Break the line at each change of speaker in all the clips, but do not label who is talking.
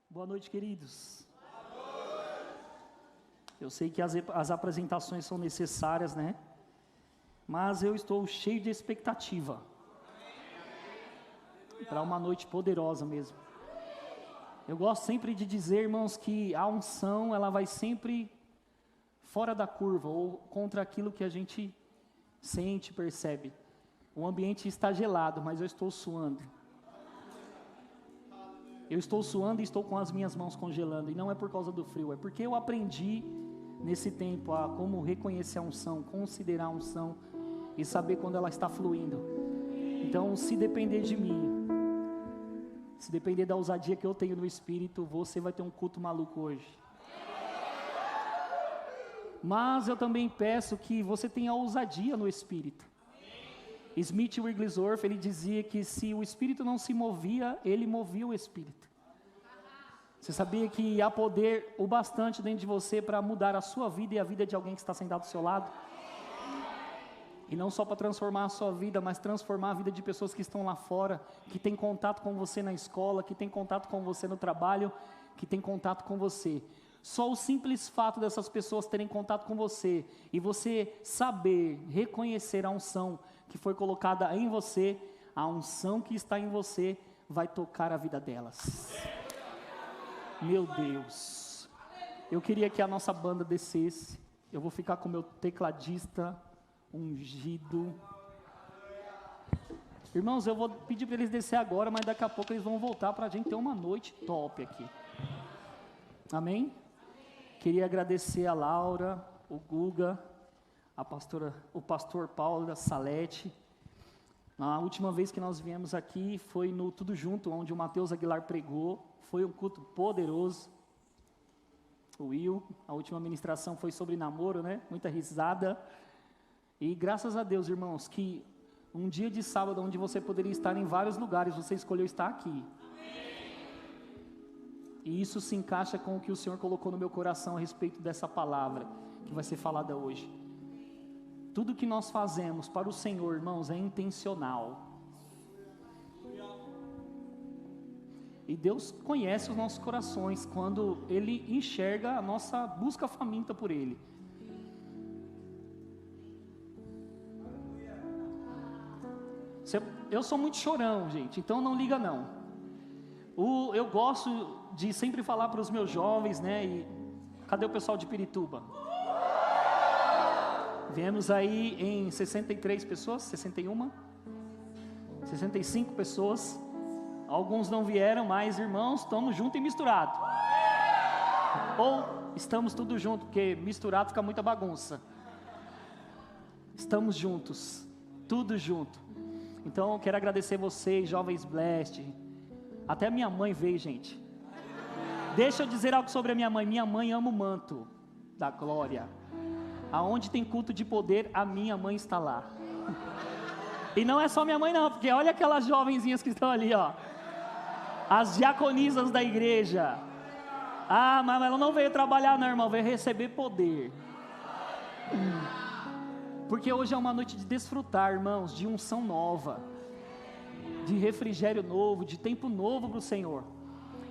Boa noite, queridos. Eu sei que as apresentações são necessárias, né? Mas eu estou cheio de expectativa para uma noite poderosa mesmo. Eu gosto sempre de dizer, irmãos, que a unção, ela vai sempre fora da curva, ou contra aquilo que a gente sente, percebe. O ambiente está gelado, mas eu estou suando. Eu estou suando e estou com as minhas mãos congelando, e não é por causa do frio, é porque eu aprendi nesse tempo a como reconhecer a unção, considerar a unção e saber quando ela está fluindo. Então, se depender de mim, se depender da ousadia que eu tenho no Espírito, você vai ter um culto maluco hoje. Mas eu também peço que você tenha ousadia no Espírito. Smith Wigglesworth, ele dizia que se o Espírito não se movia, ele movia o Espírito. Você sabia que há poder o bastante dentro de você para mudar a sua vida e a vida de alguém que está sentado do seu lado? E não só para transformar a sua vida, mas transformar a vida de pessoas que estão lá fora, que têm contato com você na escola, que têm contato com você no trabalho, que têm contato com você. Só o simples fato dessas pessoas terem contato com você e você saber reconhecer a unção que foi colocada em você, a unção que está em você vai tocar a vida delas. Meu Deus, eu queria que a nossa banda descesse. Eu vou ficar com o meu tecladista ungido. Irmãos, eu vou pedir para eles descer agora, mas daqui a pouco eles vão voltar para a gente ter uma noite top aqui. Amém? Queria agradecer a Laura, o Guga, o pastor Paulo da Salete. A última vez que nós viemos aqui foi no Tudo Junto, onde o Mateus Aguilar pregou. Foi um culto poderoso. O Will, a última ministração foi sobre namoro, né? Muita risada. E graças a Deus, irmãos, que um dia de sábado onde você poderia estar em vários lugares, você escolheu estar aqui. E isso se encaixa com o que o Senhor colocou no meu coração a respeito dessa palavra que vai ser falada hoje. Tudo que nós fazemos para o Senhor, irmãos, é intencional. E Deus conhece os nossos corações quando Ele enxerga a nossa busca faminta por Ele. Eu sou muito chorão, gente, então não liga não. Eu gosto de sempre falar para os meus jovens, né? E cadê o pessoal de Pirituba? Viemos aí em 63 pessoas, 61, 65 pessoas. Alguns não vieram, mas irmãos, estamos juntos e misturados. Ou estamos tudo junto, porque misturado fica muita bagunça. Estamos juntos, tudo junto. Então eu quero agradecer vocês, jovens Blast. Até minha mãe veio, gente. Deixa eu dizer algo sobre a minha mãe. Minha mãe ama o manto da glória. Aonde tem culto de poder, a minha mãe está lá. E não é só minha mãe não, porque olha aquelas jovenzinhas que estão ali, ó. As diaconisas da igreja. Ah, mas ela não veio trabalhar não, irmão, veio receber poder. Porque hoje é uma noite de desfrutar, irmãos, de unção nova, de refrigério novo, de tempo novo para o Senhor.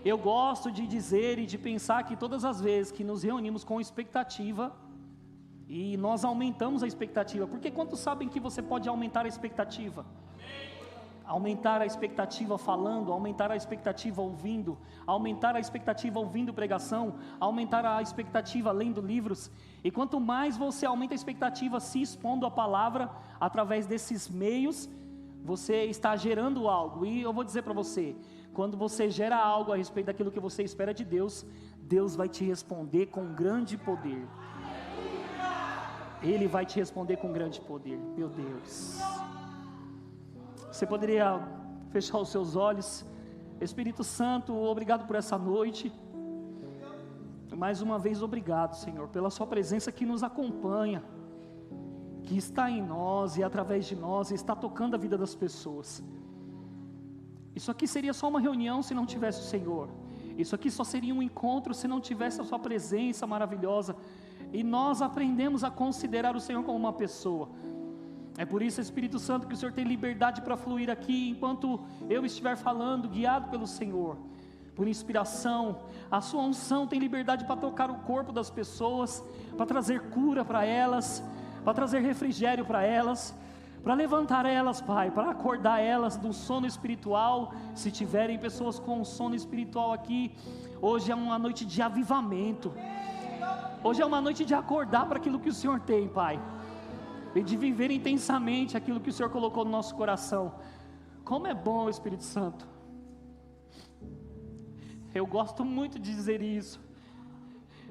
Eu gosto de dizer e de pensar que todas as vezes que nos reunimos com expectativa, e nós aumentamos a expectativa, porque quantos sabem que você pode aumentar a expectativa? Aumentar a expectativa falando, aumentar a expectativa ouvindo, aumentar a expectativa ouvindo pregação, aumentar a expectativa lendo livros. E quanto mais você aumenta a expectativa se expondo a palavra, através desses meios, você está gerando algo. E eu vou dizer para você, quando você gera algo a respeito daquilo que você espera de Deus, Deus vai te responder com grande poder. Ele vai te responder com grande poder. Meu Deus. Você poderia fechar os seus olhos. Espírito Santo, obrigado por essa noite. Mais uma vez, obrigado, Senhor, pela sua presença que nos acompanha, que está em nós e através de nós, está tocando a vida das pessoas. Isso aqui seria só uma reunião se não tivesse o Senhor. Isso aqui só seria um encontro se não tivesse a sua presença maravilhosa. E nós aprendemos a considerar o Senhor como uma pessoa. É por isso, Espírito Santo, que o Senhor tem liberdade para fluir aqui, enquanto eu estiver falando, guiado pelo Senhor. por inspiração. A sua unção tem liberdade para tocar o corpo das pessoas, para trazer cura para elas, para trazer refrigério para elas, para levantar elas, Pai, para acordar elas do sono espiritual. Se tiverem pessoas com sono espiritual aqui, hoje é uma noite de avivamento. Hoje é uma noite de acordar para aquilo que o Senhor tem, Pai, e de viver intensamente aquilo que o Senhor colocou no nosso coração. Como é bom o Espírito Santo. Eu gosto muito de dizer isso,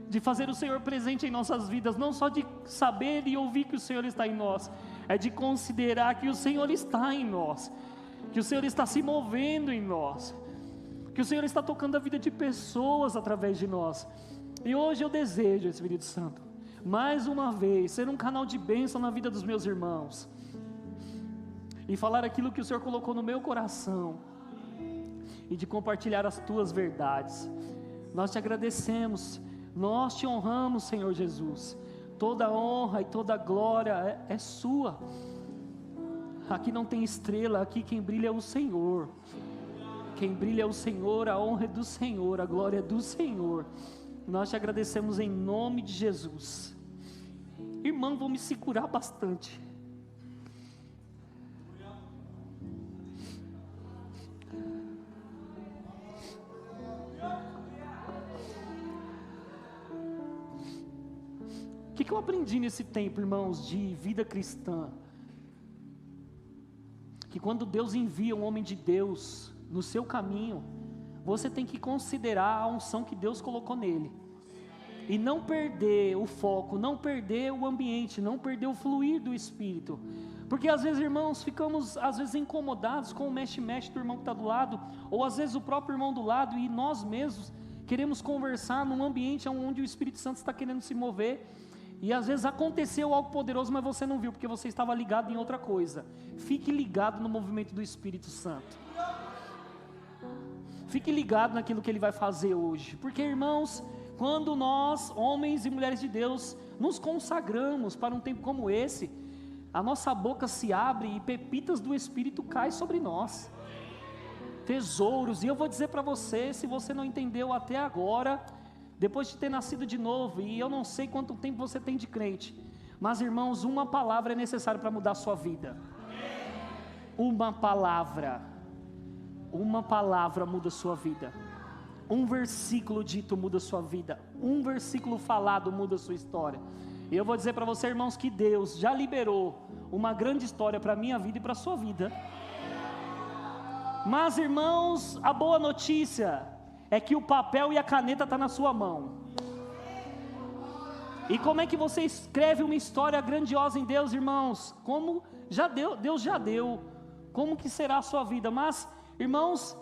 de fazer o Senhor presente em nossas vidas, não só de saber e ouvir que o Senhor está em nós, é de considerar que o Senhor está em nós, que o Senhor está se movendo em nós, que o Senhor está tocando a vida de pessoas através de nós. E hoje eu desejo, Espírito Santo, mais uma vez, ser um canal de bênção na vida dos meus irmãos, e falar aquilo que o Senhor colocou no meu coração, e de compartilhar as tuas verdades. Nós te agradecemos, nós te honramos, Senhor Jesus. Toda honra e toda glória é sua. Aqui não tem estrela, aqui quem brilha é o Senhor. Quem brilha é o Senhor, a honra é do Senhor, a glória é do Senhor. Nós te agradecemos em nome de Jesus. Irmão, vou me segurar bastante. O que eu aprendi nesse tempo, irmãos, de vida cristã? Que quando Deus envia um homem de Deus no seu caminho, você tem que considerar a unção que Deus colocou nele, e não perder o foco, não perder o ambiente, não perder o fluir do Espírito. Porque às vezes, irmãos, ficamos às vezes incomodados com o mexe-mexe do irmão que está do lado, ou às vezes o próprio irmão do lado, e nós mesmos queremos conversar num ambiente onde o Espírito Santo está querendo se mover, e às vezes aconteceu algo poderoso, mas você não viu, porque você estava ligado em outra coisa. Fique ligado no movimento do Espírito Santo. Fique ligado naquilo que Ele vai fazer hoje. Porque, irmãos, quando nós, homens e mulheres de Deus, nos consagramos para um tempo como esse, a nossa boca se abre e pepitas do Espírito caem sobre nós. Tesouros. E eu vou dizer para você, se você não entendeu até agora, depois de ter nascido de novo, e eu não sei quanto tempo você tem de crente, mas, irmãos, uma palavra é necessária para mudar a sua vida. Uma palavra muda a sua vida. Um versículo dito muda a sua vida. Um versículo falado muda a sua história. E eu vou dizer para você, irmãos, que Deus já liberou uma grande história para a minha vida e para a sua vida. Mas, irmãos, a boa notícia é que o papel e a caneta estão na sua mão. E como é que você escreve uma história grandiosa em Deus, irmãos? Como já deu, Deus já deu. Como que será a sua vida? Mas, irmãos,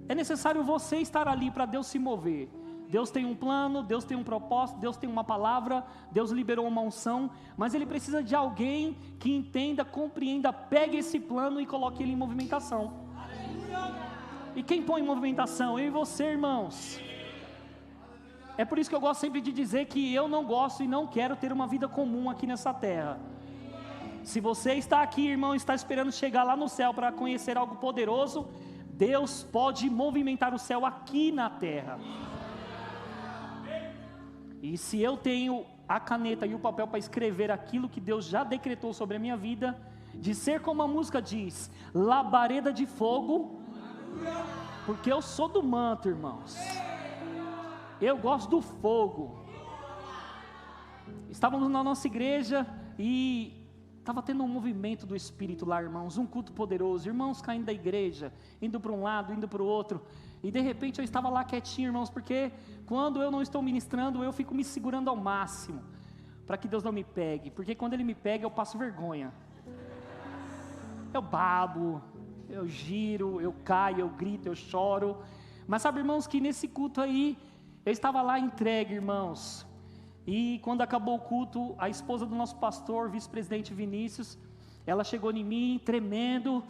é necessário você estar ali para Deus se mover. Deus tem um plano, Deus tem um propósito, Deus tem uma palavra, Deus liberou uma unção, mas Ele precisa de alguém que entenda, compreenda, pegue esse plano e coloque ele em movimentação. E quem põe em movimentação? Eu e você, irmãos. É por isso que eu gosto sempre de dizer que eu não gosto e não quero ter uma vida comum aqui nessa terra. Se você está aqui, irmão, está esperando chegar lá no céu para conhecer algo poderoso, Deus pode movimentar o céu aqui na terra. E se eu tenho a caneta e o papel para escrever aquilo que Deus já decretou sobre a minha vida, de ser como a música diz, labareda de fogo, porque eu sou do manto, irmãos. Eu gosto do fogo. Estávamos na nossa igreja e estava tendo um movimento do Espírito lá, irmãos, um culto poderoso, irmãos caindo da igreja, indo para um lado, indo para o outro, e de repente eu estava lá quietinho, irmãos, porque quando eu não estou ministrando, eu fico me segurando ao máximo, para que Deus não me pegue, porque quando Ele me pega, eu passo vergonha, eu babo, eu giro, eu caio, eu grito, eu choro, mas sabe, irmãos, que nesse culto aí, eu estava lá entregue, irmãos, e quando acabou o culto, a esposa do nosso pastor, vice-presidente Vinícius, ela chegou em mim, tremendo,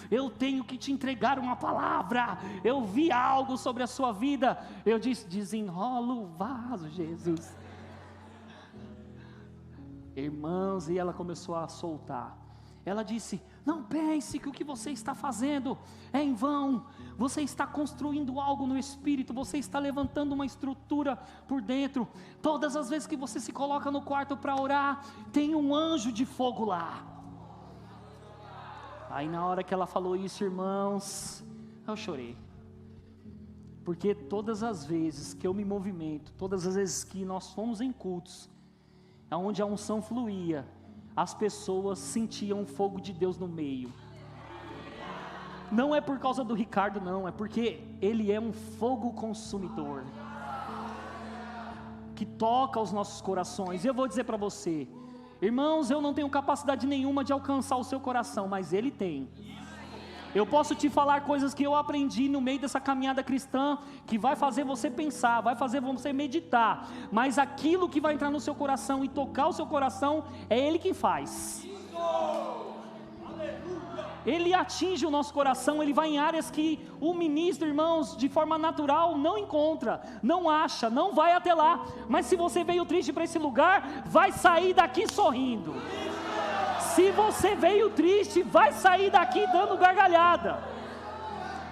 eu tenho que te entregar uma palavra, eu vi algo sobre a sua vida, eu disse, desenrola o vaso, Jesus, irmãos, e ela começou a soltar, Ela disse: não pense que o que você está fazendo é em vão. Você está construindo algo no espírito, você está levantando uma estrutura por dentro. Todas as vezes que você se coloca no quarto para orar, tem um anjo de fogo lá. Aí na hora que ela falou isso, irmãos, eu chorei. Porque todas as vezes que eu me movimento, todas as vezes que nós fomos em cultos, onde a unção fluía, as pessoas sentiam o fogo de Deus no meio. Não é por causa do Ricardo, não, é porque ele é um fogo consumidor, que toca os nossos corações. E eu vou dizer para você, irmãos, eu não tenho capacidade nenhuma de alcançar o seu coração, mas ele tem. Eu posso te falar coisas que eu aprendi no meio dessa caminhada cristã, que vai fazer você pensar, vai fazer você meditar, mas aquilo que vai entrar no seu coração e tocar o seu coração, é Ele quem faz. Ele atinge o nosso coração, Ele vai em áreas que o ministro, irmãos, de forma natural não encontra, não acha, não vai até lá, mas se você veio triste para esse lugar, vai sair daqui sorrindo. Se você veio triste, vai sair daqui dando gargalhada.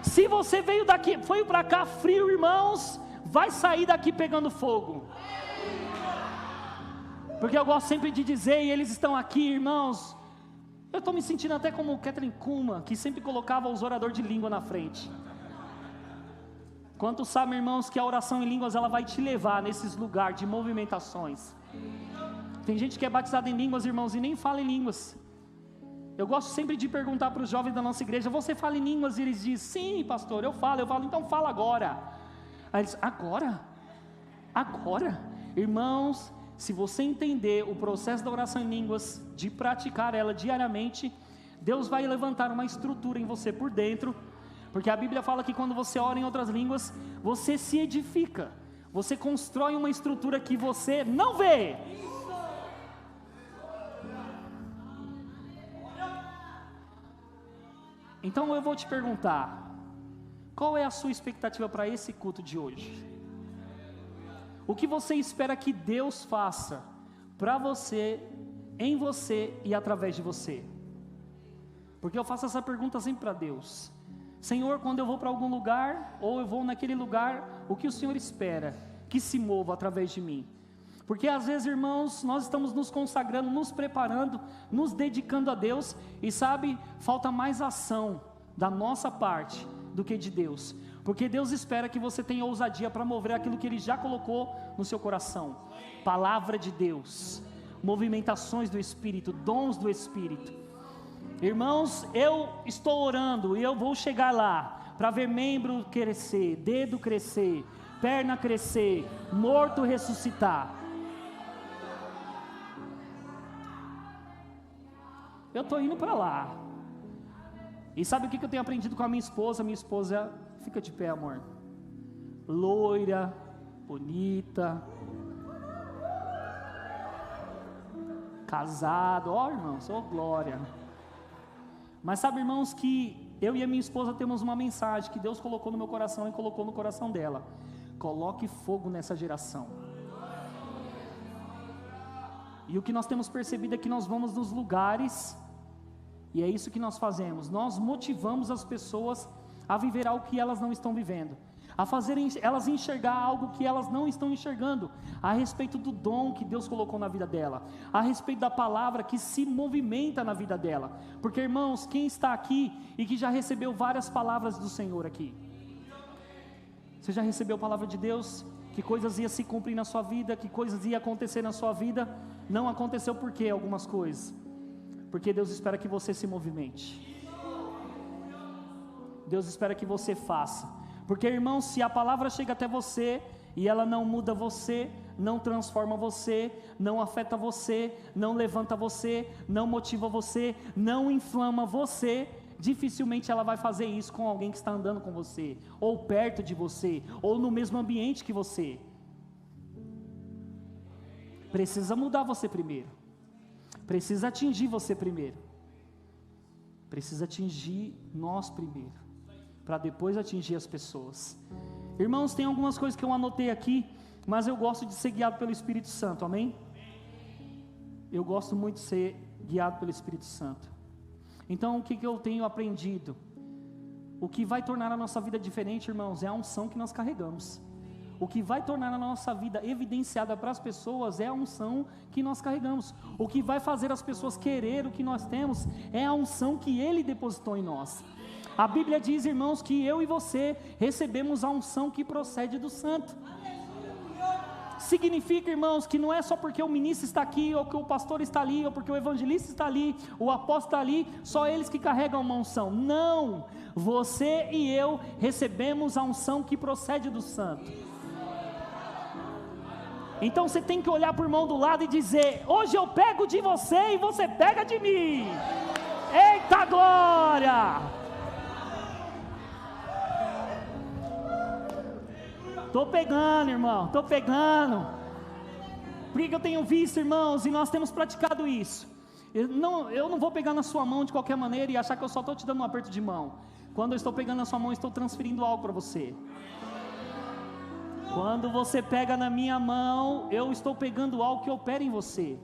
Se você veio daqui, foi para cá frio, irmãos, vai sair daqui pegando fogo. Porque eu gosto sempre de dizer, e eles estão aqui, irmãos, eu estou me sentindo até como o Catherine Kuma, que sempre colocava os oradores de língua na frente. Quantos sabem, irmãos, que a oração em línguas, ela vai te levar nesses lugares de movimentações. Tem gente que é batizada em línguas, irmãos, e nem fala em línguas. Eu gosto sempre de perguntar para os jovens da nossa igreja: você fala em línguas? E eles dizem: sim, pastor, eu falo, então fala agora. Aí eles: agora? Irmãos, se você entender o processo da oração em línguas, de praticar ela diariamente, Deus vai levantar uma estrutura em você por dentro, porque a Bíblia fala que quando você ora em outras línguas, você se edifica, você constrói uma estrutura que você não vê. Então eu vou te perguntar, qual é a sua expectativa para esse culto de hoje? O que você espera que Deus faça para você, em você e através de você? Porque eu faço essa pergunta sempre para Deus: Senhor, quando eu vou para algum lugar, ou eu vou naquele lugar, o que o Senhor espera que se mova através de mim? Porque às vezes, irmãos, nós estamos nos consagrando, nos preparando, nos dedicando a Deus, e sabe, falta mais ação da nossa parte do que de Deus, porque Deus espera que você tenha ousadia para mover aquilo que Ele já colocou no seu coração. Palavra de Deus, movimentações do Espírito, dons do Espírito. Irmãos, eu estou orando e eu vou chegar lá para ver membro crescer, dedo crescer, perna crescer, morto ressuscitar. Eu estou indo para lá. E sabe o que eu tenho aprendido com a minha esposa? Minha esposa, fica de pé, amor. Loira, bonita, casado, ó irmãos, ó glória. Mas sabe, irmãos, que eu e a minha esposa temos uma mensagem que Deus colocou no meu coração e colocou no coração dela: coloque fogo nessa geração. E o que nós temos percebido é que nós vamos nos lugares, e é isso que nós fazemos, nós motivamos as pessoas a viver algo que elas não estão vivendo, a fazerem elas enxergar algo que elas não estão enxergando, a respeito do dom que Deus colocou na vida dela, a respeito da palavra que se movimenta na vida dela. Porque, irmãos, quem está aqui e que já recebeu várias palavras do Senhor aqui? Você já recebeu a palavra de Deus? Que coisas iam se cumprir na sua vida, que coisas iam acontecer na sua vida? Não aconteceu por quê algumas coisas? Porque Deus espera que você se movimente. Deus espera que você faça. Porque, irmão, se a palavra chega até você e ela não muda você, não transforma você, não afeta você, não levanta você, não motiva você, não inflama você, dificilmente ela vai fazer isso com alguém que está andando com você, ou perto de você, ou no mesmo ambiente que você. Precisa mudar você primeiro, precisa atingir você primeiro, precisa atingir nós primeiro, para depois atingir as pessoas. Irmãos, tem algumas coisas que eu anotei aqui, mas eu gosto de ser guiado pelo Espírito Santo, amém? Eu gosto muito de ser guiado pelo Espírito Santo. Então, o que eu tenho aprendido? O que vai tornar a nossa vida diferente, irmãos, é a unção que nós carregamos. O que vai tornar a nossa vida evidenciada para as pessoas é a unção que nós carregamos. O que vai fazer as pessoas querer o que nós temos é a unção que Ele depositou em nós. A Bíblia diz, irmãos, que eu e você recebemos a unção que procede do Santo. Significa, irmãos, que não é só porque o ministro está aqui, ou que o pastor está ali, ou porque o evangelista está ali, o apóstolo está ali, só eles que carregam uma unção. Não! Você e eu recebemos a unção que procede do Santo. Então você tem que olhar para o irmão do lado e dizer: hoje eu pego de você e você pega de mim. Eita glória! Estou pegando, irmão, estou pegando. Porque eu tenho visto, irmãos, e nós temos praticado isso. Eu não vou pegar na sua mão de qualquer maneira e achar que eu só estou te dando um aperto de mão. Quando eu estou pegando na sua mão, eu estou transferindo algo para você. Quando você pega na minha mão, eu estou pegando algo que opera em você.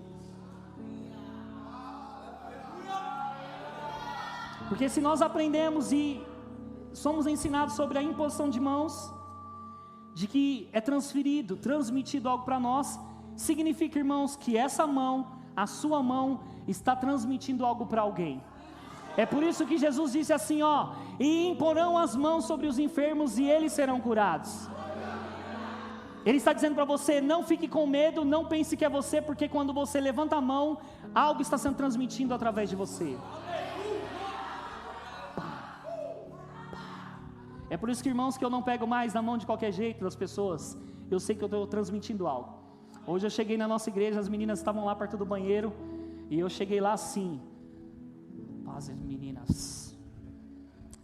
Porque se nós aprendemos e somos ensinados sobre a imposição de mãos, de que é transmitido algo para nós, significa, irmãos, que essa mão, a sua mão, está transmitindo algo para alguém. É por isso que Jesus disse assim, e imporão as mãos sobre os enfermos e eles serão curados. Ele está dizendo para você: não fique com medo, não pense que é você, porque quando você levanta a mão, algo está sendo transmitido através de você. É por isso que, irmãos, que eu não pego mais na mão de qualquer jeito das pessoas. Eu sei que eu estou transmitindo algo. Hoje eu cheguei na nossa igreja, as meninas estavam lá perto do banheiro, e eu cheguei lá assim: paz, meninas.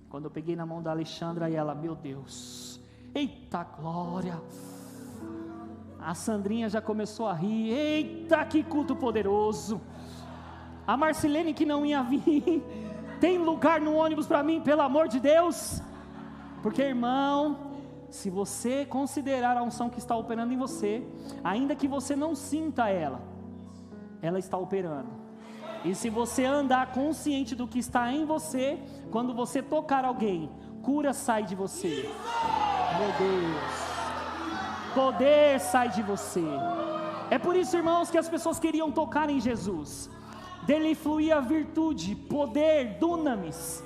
Quando eu peguei na mão da Alexandra e ela: meu Deus, eita glória. A Sandrinha já começou a rir: eita, que culto poderoso. A Marcelene, que não ia vir: tem lugar no ônibus para mim, pelo amor de Deus. Porque, irmão, se você considerar a unção que está operando em você, ainda que você não sinta ela está operando. E se você andar consciente do que está em você, quando você tocar alguém, cura sai de você. Meu Deus, poder sai de você. É por isso, irmãos, que as pessoas queriam tocar em Jesus. Dele fluía virtude, poder, dunamis.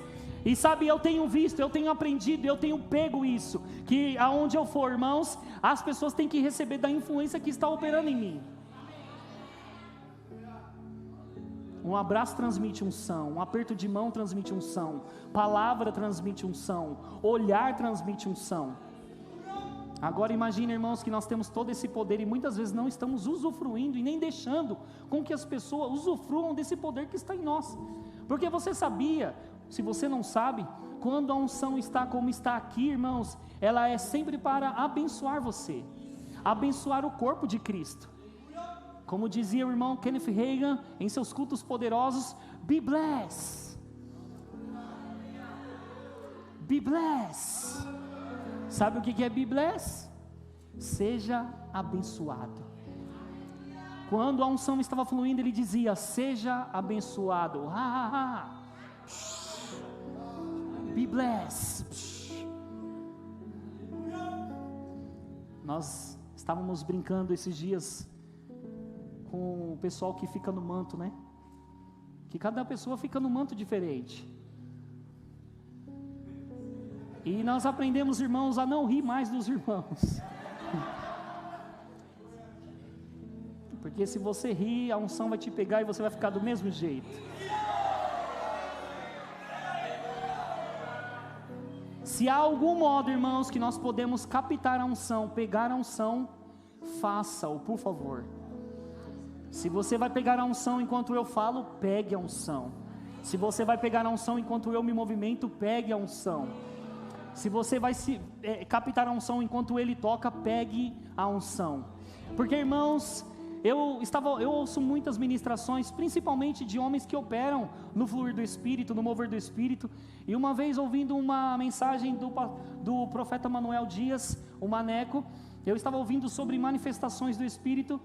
E sabe, eu tenho visto, eu tenho aprendido, eu tenho pego isso, que aonde eu for, irmãos, as pessoas têm que receber da influência que está operando em mim. Um abraço transmite unção, um aperto de mão transmite unção, palavra transmite unção, olhar transmite unção. Agora imagine, irmãos, que nós temos todo esse poder e muitas vezes não estamos usufruindo e nem deixando com que as pessoas usufruam desse poder que está em nós. Porque você sabia, se você não sabe, quando a unção está como está aqui, irmãos, ela é sempre para abençoar você, abençoar o corpo de Cristo. Como dizia o irmão Kenneth Hagin em seus cultos poderosos: be blessed, be blessed. Sabe o que é be blessed? Seja abençoado. Quando a unção estava fluindo, ele dizia: seja abençoado. Be blessed. Nós estávamos brincando esses dias com o pessoal que fica no manto, né? Que cada pessoa fica no manto diferente. E nós aprendemos, irmãos, a não rir mais dos irmãos. Porque se você rir, a unção vai te pegar e você vai ficar do mesmo jeito. Se há algum modo, irmãos, que nós podemos captar a unção, pegar a unção, faça-o, por favor. Se você vai pegar a unção enquanto eu falo, pegue a unção. Se você vai pegar a unção enquanto eu me movimento, pegue a unção. Se você vai captar a unção enquanto ele toca, pegue a unção. Porque, irmãos, eu ouço muitas ministrações, principalmente de homens que operam no fluir do Espírito, no mover do Espírito. E uma vez, ouvindo uma mensagem do profeta Manuel Dias, o Maneco, eu estava ouvindo sobre manifestações do Espírito,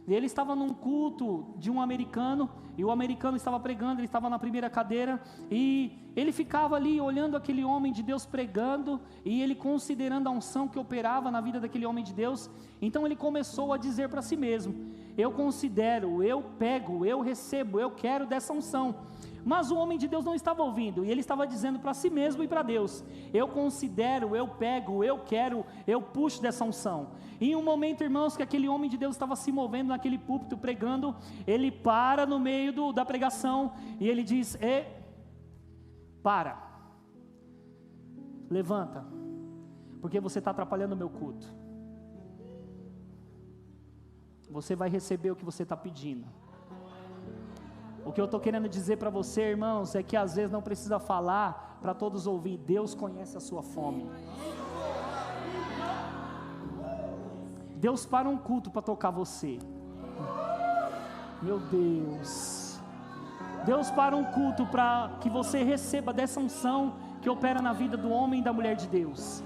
E ele estava num culto de um americano, e o americano estava pregando, ele estava na primeira cadeira, e ele ficava ali olhando aquele homem de Deus pregando, e ele considerando a unção que operava na vida daquele homem de Deus. Então ele começou a dizer para si mesmo: eu considero, eu pego, eu recebo, eu quero dessa unção. Mas o homem de Deus não estava ouvindo, e ele estava dizendo para si mesmo e para Deus: eu considero, eu pego, eu quero, eu puxo dessa unção. E em um momento, irmãos, que aquele homem de Deus estava se movendo naquele púlpito pregando, ele para no meio da pregação, e ele diz: para, levanta, porque você está atrapalhando o meu culto. Você vai receber o que você está pedindo. O que eu estou querendo dizer para você, irmãos, é que às vezes não precisa falar para todos ouvir. Deus conhece a sua fome. Deus para um culto para tocar você. Meu Deus. Deus para um culto para que você receba dessa unção que opera na vida do homem e da mulher de Deus.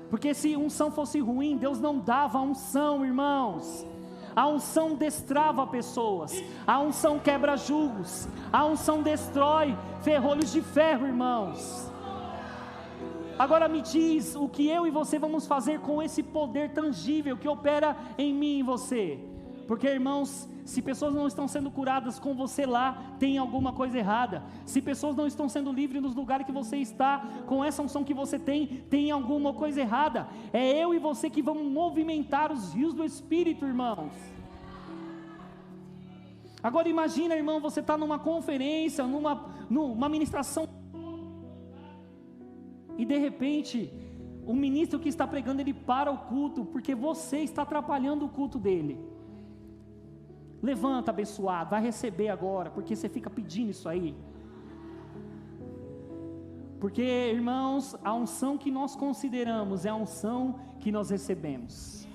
Porque se unção fosse ruim, Deus não dava unção, irmãos. A unção destrava pessoas, a unção quebra julgos, a unção destrói ferrolhos de ferro, irmãos. Agora me diz, o que eu e você vamos fazer com esse poder tangível que opera em mim e você? Porque, irmãos, se pessoas não estão sendo curadas com você lá, tem alguma coisa errada. Se pessoas não estão sendo livres nos lugares que você está, com essa unção que você tem alguma coisa errada. É eu e você que vamos movimentar os rios do Espírito, irmãos. Agora imagina, irmão, você está numa conferência, numa ministração, e de repente, o ministro que está pregando, ele para o culto, porque você está atrapalhando o culto dele. Levanta, abençoado, vai receber agora, porque você fica pedindo isso aí. Porque, irmãos, a unção que nós consideramos é a unção que nós recebemos.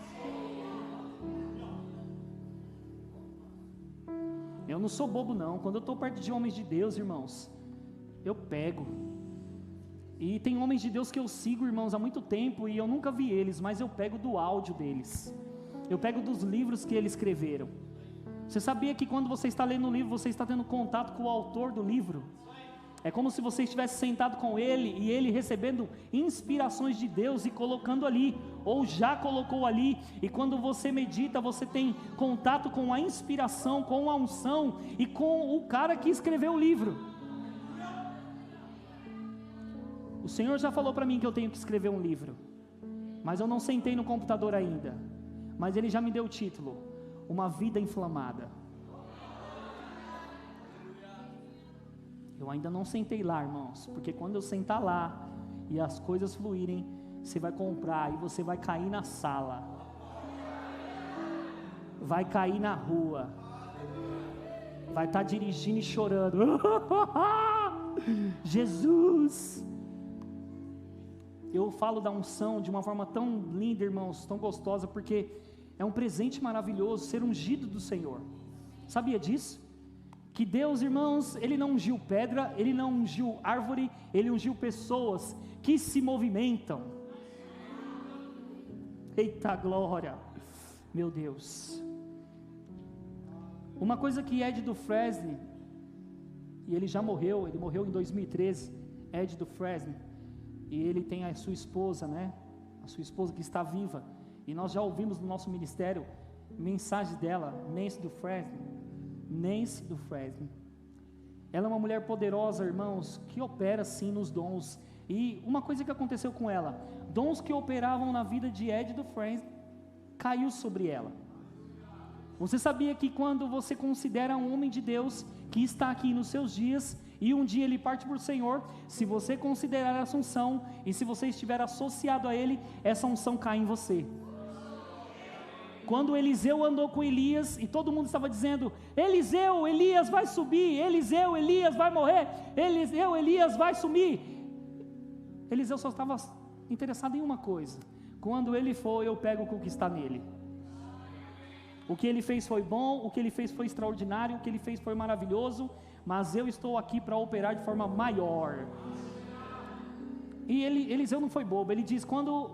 Eu não sou bobo não, quando eu estou perto de homens de Deus, irmãos, eu pego. E tem homens de Deus que eu sigo, irmãos, há muito tempo, e eu nunca vi eles, mas eu pego do áudio deles, eu pego dos livros que eles escreveram. Você sabia que quando você está lendo o livro, você está tendo contato com o autor do livro? É como se você estivesse sentado com ele, e ele recebendo inspirações de Deus e colocando ali, ou já colocou ali, e quando você medita, você tem contato com a inspiração, com a unção, e com o cara que escreveu o livro. O Senhor já falou para mim que eu tenho que escrever um livro, mas eu não sentei no computador ainda, mas Ele já me deu o título: Uma Vida Inflamada. Eu ainda não sentei lá, irmãos, porque quando eu sentar lá e as coisas fluírem, você vai comprar e você vai cair na sala, vai cair na rua, vai estar dirigindo e chorando. Jesus! Eu falo da unção de uma forma tão linda, irmãos, tão gostosa, porque é um presente maravilhoso ser ungido do Senhor. Sabia disso? Que Deus, irmãos, Ele não ungiu pedra, Ele não ungiu árvore, Ele ungiu pessoas que se movimentam. Eita glória, meu Deus. Uma coisa que Ed Dufresne, e ele já morreu, ele morreu em 2013, Ed Dufresne, e ele tem a sua esposa, né? A sua esposa que está viva, e nós já ouvimos no nosso ministério mensagem dela, Nancy Dufresne. Ela é uma mulher poderosa, irmãos, que opera sim nos dons. E uma coisa que aconteceu com ela, dons que operavam na vida de Ed Dufresne, caiu sobre ela. Você sabia que quando você considera um homem de Deus, que está aqui nos seus dias, e um dia ele parte para o Senhor, se você considerar essa unção, e se você estiver associado a ele, essa unção cai em você. Quando Eliseu andou com Elias, e todo mundo estava dizendo: Eliseu, Elias vai subir, Eliseu, Elias vai morrer, Eliseu, Elias vai sumir. Eliseu só estava interessado em uma coisa: quando ele for, eu pego o que está nele. O que ele fez foi bom, o que ele fez foi extraordinário, o que ele fez foi maravilhoso, mas eu estou aqui para operar de forma maior. E Eliseu não foi bobo, ele diz, quando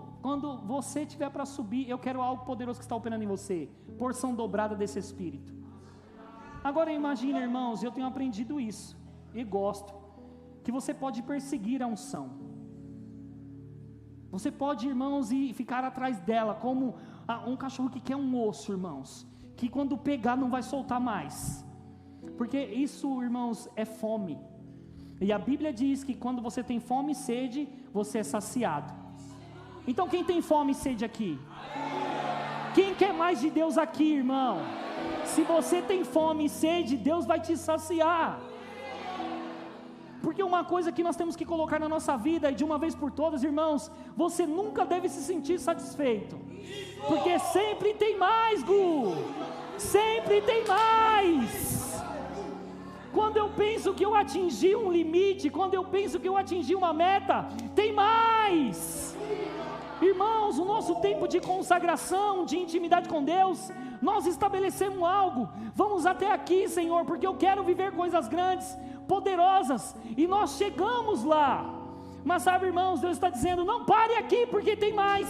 você tiver para subir, eu quero algo poderoso que está operando em você, porção dobrada desse Espírito. Agora imagine, irmãos, eu tenho aprendido isso, e gosto, que você pode perseguir a unção, você pode, irmãos, ir ficar atrás dela, como um cachorro que quer um osso, irmãos, que quando pegar não vai soltar mais, porque isso, irmãos, é fome, e a Bíblia diz que quando você tem fome e sede, você é saciado. Então quem tem fome e sede aqui? Quem quer mais de Deus aqui, irmão? Se você tem fome e sede, Deus vai te saciar. Porque uma coisa que nós temos que colocar na nossa vida, e de uma vez por todas, irmãos, você nunca deve se sentir satisfeito, porque sempre tem mais, Gu, sempre tem mais. Quando eu penso que eu atingi um limite, quando eu penso que eu atingi uma meta, tem mais. Irmãos, o nosso tempo de consagração, de intimidade com Deus, nós estabelecemos algo, vamos até aqui, Senhor, porque eu quero viver coisas grandes, poderosas, e nós chegamos lá, mas sabe, irmãos, Deus está dizendo, não pare aqui, porque tem mais.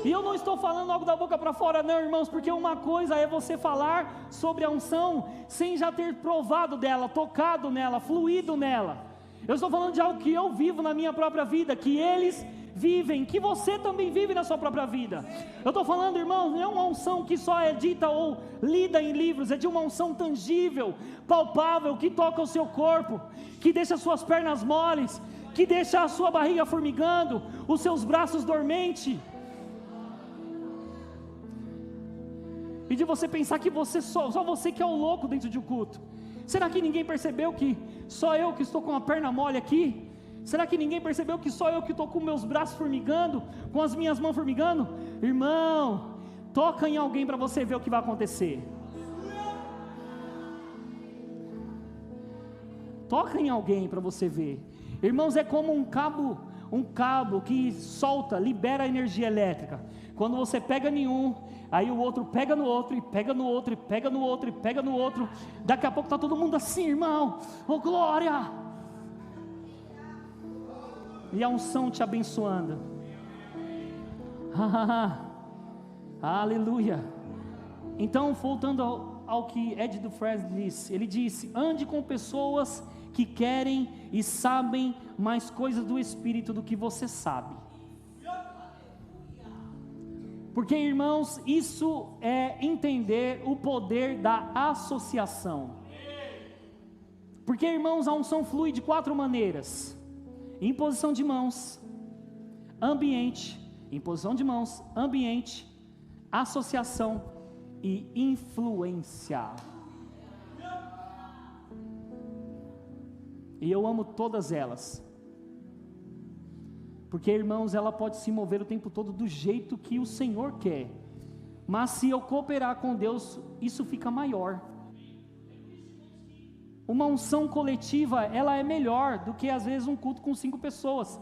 E eu não estou falando algo da boca para fora não, irmãos, porque uma coisa é você falar sobre a unção, sem já ter provado dela, tocado nela, fluído nela. Eu estou falando de algo que eu vivo na minha própria vida, que eles vivem, que você também vive na sua própria vida. Eu estou falando, irmãos, não é uma unção que só é dita ou lida em livros, é de uma unção tangível, palpável, que toca o seu corpo, que deixa as suas pernas moles, que deixa a sua barriga formigando, os seus braços dormentes. E de você pensar que você só você que é o louco dentro de um culto. Será que ninguém percebeu que só eu que estou com a perna mole aqui? Será que ninguém percebeu que só eu que estou com meus braços formigando, com as minhas mãos formigando? Irmão, toca em alguém para você ver o que vai acontecer. Toca em alguém para você ver. Irmãos, é como um cabo que solta, libera energia elétrica. Quando você pega em um, aí o outro pega no outro, e pega no outro, e pega no outro, e pega no outro. Daqui a pouco está todo mundo assim, irmão, oh glória! E a unção te abençoando. Aleluia. Então, voltando ao que Ed Dufresne disse, ele disse, ande com pessoas que querem e sabem mais coisas do Espírito do que você sabe. Porque, irmãos, isso é entender o poder da associação. Porque, irmãos, a unção flui de 4 maneiras: imposição de mãos, ambiente, imposição de mãos, ambiente, associação e influência. E eu amo todas elas. Porque, irmãos, ela pode se mover o tempo todo do jeito que o Senhor quer. Mas se eu cooperar com Deus, isso fica maior. Uma unção coletiva, ela é melhor do que às vezes um culto com 5 pessoas.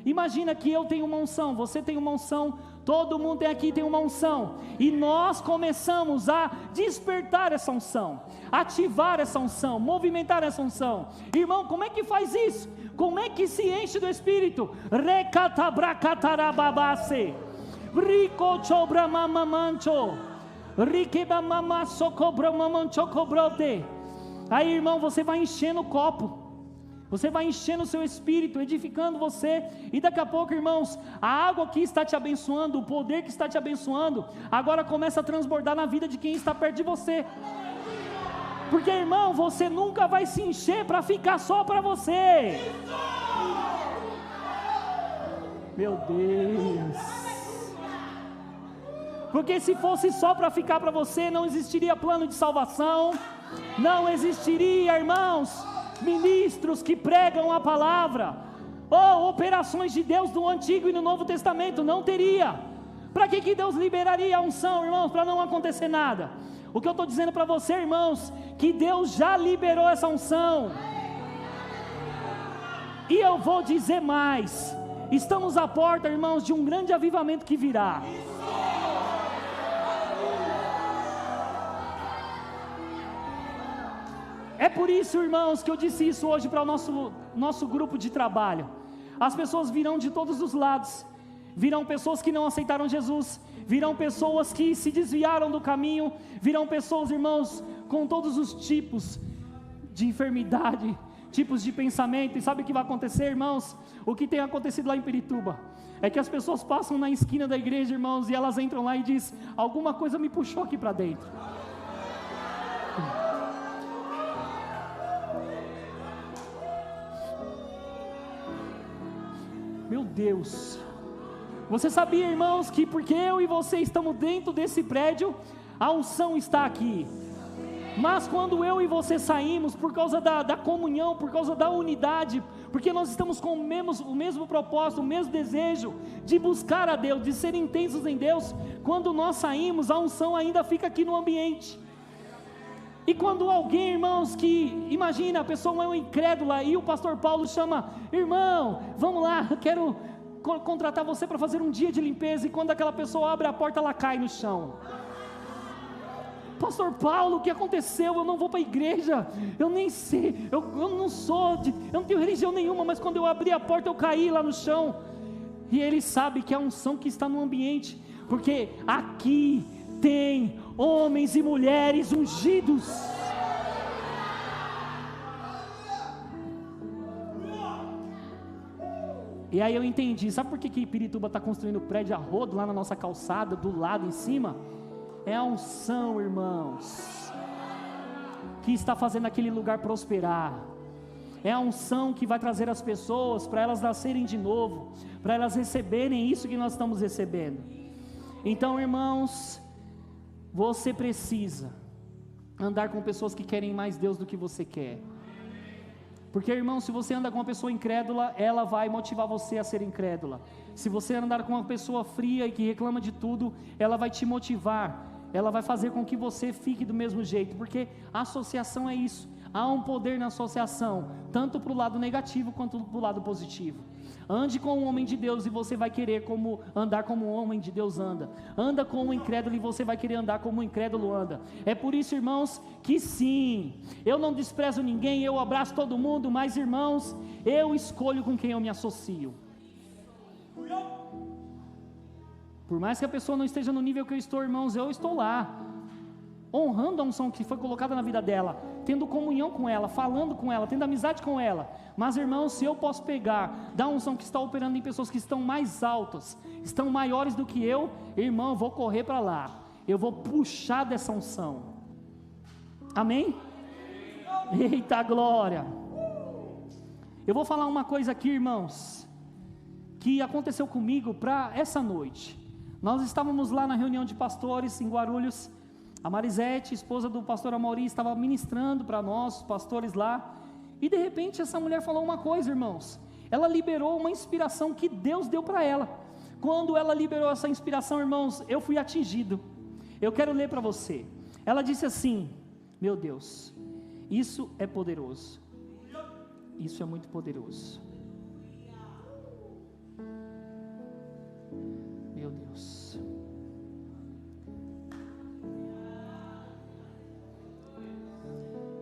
Imagina que eu tenho uma unção, você tem uma unção, todo mundo aqui tem uma unção, e nós começamos a despertar essa unção, ativar essa unção, movimentar essa unção. Irmão, como é que faz isso? Como é que se enche do Espírito? Recatabracatarababase, ricochobramamamancho, riquebamamassocobramamamanchocobrote. Aí, irmão, você vai enchendo o copo, você vai enchendo o seu espírito, edificando você, e daqui a pouco, irmãos, a água que está te abençoando, o poder que está te abençoando, agora começa a transbordar na vida de quem está perto de você. Porque, irmão, você nunca vai se encher para ficar só para você. Meu Deus. Porque se fosse só para ficar para você, não existiria plano de salvação, não existiria, irmãos, ministros que pregam a palavra, ou operações de Deus no Antigo e no Novo Testamento, não teria. Para que Deus liberaria a unção, irmãos? Para não acontecer nada. O que eu estou dizendo para você, irmãos, que Deus já liberou essa unção. E eu vou dizer mais, estamos à porta, irmãos, de um grande avivamento que virá. É por isso, irmãos, que eu disse isso hoje para o nosso grupo de trabalho. As pessoas virão de todos os lados, virão pessoas que não aceitaram Jesus, virão pessoas que se desviaram do caminho, virão pessoas, irmãos, com todos os tipos de enfermidade, tipos de pensamento. E sabe o que vai acontecer, irmãos? O que tem acontecido lá em Pirituba é que as pessoas passam na esquina da igreja, irmãos, e elas entram lá e dizem: alguma coisa me puxou aqui para dentro. Meu Deus, você sabia, irmãos, que porque eu e você estamos dentro desse prédio, a unção está aqui. Mas quando eu e você saímos, por causa da comunhão, por causa da unidade, porque nós estamos com o mesmo propósito, o mesmo desejo de buscar a Deus, de ser intensos em Deus, quando nós saímos, a unção ainda fica aqui no ambiente. E quando alguém, irmãos, que imagina, a pessoa é uma incrédula e o pastor Paulo chama: irmão, vamos lá, eu quero contratar você para fazer um dia de limpeza, e quando aquela pessoa abre a porta, ela cai no chão. Pastor Paulo, o que aconteceu? Eu não vou para a igreja, eu nem sei, eu não tenho religião nenhuma, mas quando eu abri a porta eu caí lá no chão. E ele sabe que é a unção que está no ambiente, porque aqui tem homens e mulheres ungidos. E aí eu entendi, sabe por que Pirituba está construindo prédio a rodo lá na nossa calçada, do lado em cima? É a unção, irmãos, que está fazendo aquele lugar prosperar. É a unção que vai trazer as pessoas para elas nascerem de novo, para elas receberem isso que nós estamos recebendo. Então, irmãos, você precisa andar com pessoas que querem mais Deus do que você quer. Porque, irmão, se você anda com uma pessoa incrédula, ela vai motivar você a ser incrédula. Se você andar com uma pessoa fria e que reclama de tudo, ela vai te motivar, ela vai fazer com que você fique do mesmo jeito, porque a associação é isso. Há um poder na associação, tanto para o lado negativo quanto para o lado positivo. Ande com um homem de Deus e você vai querer andar como um homem de Deus anda. Anda com um incrédulo e você vai querer andar como um incrédulo anda. É por isso, irmãos, que sim, eu não desprezo ninguém, eu abraço todo mundo, mas, irmãos, eu escolho com quem eu me associo. Por mais que a pessoa não esteja no nível que eu estou, irmãos, eu estou lá, honrando a unção que foi colocada na vida dela, tendo comunhão com ela, falando com ela, tendo amizade com ela. Mas, irmãos, se eu posso pegar da unção que está operando em pessoas que estão mais altas, estão maiores do que eu, irmão, eu vou correr para lá, eu vou puxar dessa unção. Amém? Eita glória! Eu vou falar uma coisa aqui, irmãos, que aconteceu comigo para essa noite. Nós estávamos lá na reunião de pastores em Guarulhos. A Marisete, esposa do pastor Amaury, estava ministrando para nós, os pastores lá, e de repente essa mulher falou uma coisa, irmãos. Ela liberou uma inspiração que Deus deu para ela. Quando ela liberou essa inspiração, irmãos, eu fui atingido. Eu quero ler para você. Ela disse assim: meu Deus, isso é poderoso. Isso é muito poderoso. Meu Deus.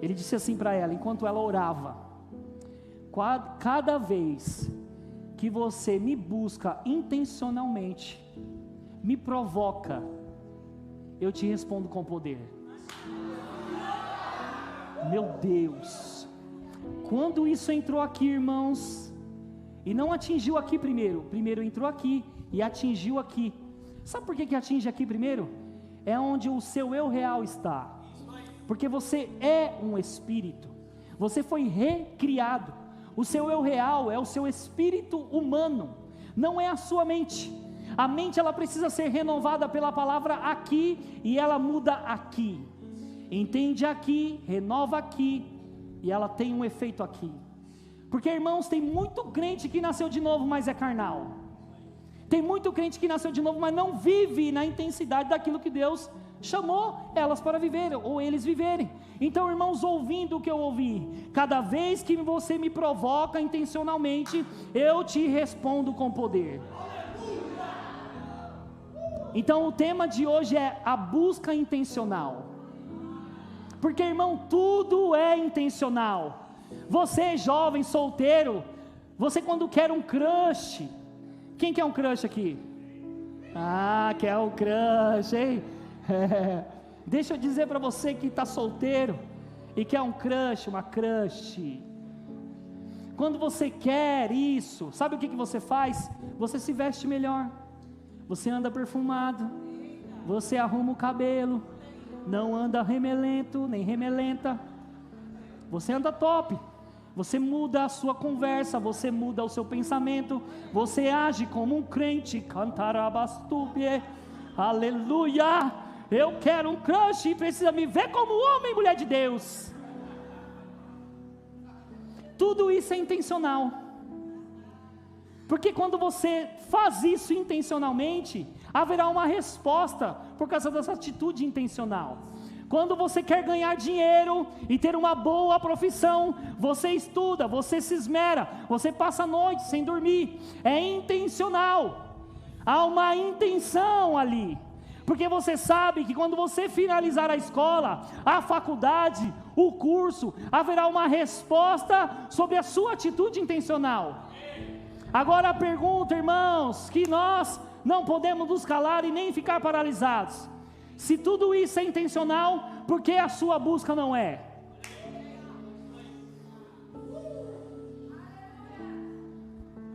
Ele disse assim para ela, enquanto ela orava: cada vez que você me busca intencionalmente, me provoca, eu te respondo com poder. Meu Deus, quando isso entrou aqui, irmãos, e não atingiu aqui primeiro entrou aqui e atingiu aqui. Sabe por que atinge aqui primeiro? É onde o seu eu real está. Porque você é um espírito, você foi recriado. O seu eu real é o seu espírito humano, não é a sua mente. A mente, ela precisa ser renovada pela palavra aqui, e ela muda aqui, entende aqui, renova aqui, e ela tem um efeito aqui. Porque, irmãos, tem muito crente que nasceu de novo, mas é carnal. Tem muito crente que nasceu de novo, mas não vive na intensidade daquilo que Deus chamou elas para viverem, ou eles viverem. Então, irmãos, ouvindo o que eu ouvi, cada vez que você me provoca intencionalmente, eu te respondo com poder. Então o tema de hoje é a busca intencional. Porque, irmão, tudo é intencional. Você, jovem, solteiro, você quando quer um crush, quem quer um crush aqui? Ah, quer um crush, hein? Deixa eu dizer para você que está solteiro e quer um crush, uma crush. Quando você quer isso, sabe o que você faz? Você se veste melhor, você anda perfumado, você arruma o cabelo, não anda remelento, nem remelenta, você anda top, você muda a sua conversa, você muda o seu pensamento, você age como um crente, cantarabastubie, aleluia, eu quero um crush e precisa me ver como homem e mulher de Deus. Tudo isso é intencional, porque quando você faz isso intencionalmente, haverá uma resposta por causa dessa atitude intencional. Quando você quer ganhar dinheiro e ter uma boa profissão, você estuda, você se esmera, você passa a noite sem dormir, é intencional, há uma intenção ali, porque você sabe que quando você finalizar a escola, a faculdade, o curso, haverá uma resposta sobre a sua atitude intencional. Agora a pergunta, irmãos, que nós não podemos nos calar e nem ficar paralisados: se tudo isso é intencional, por que a sua busca não é?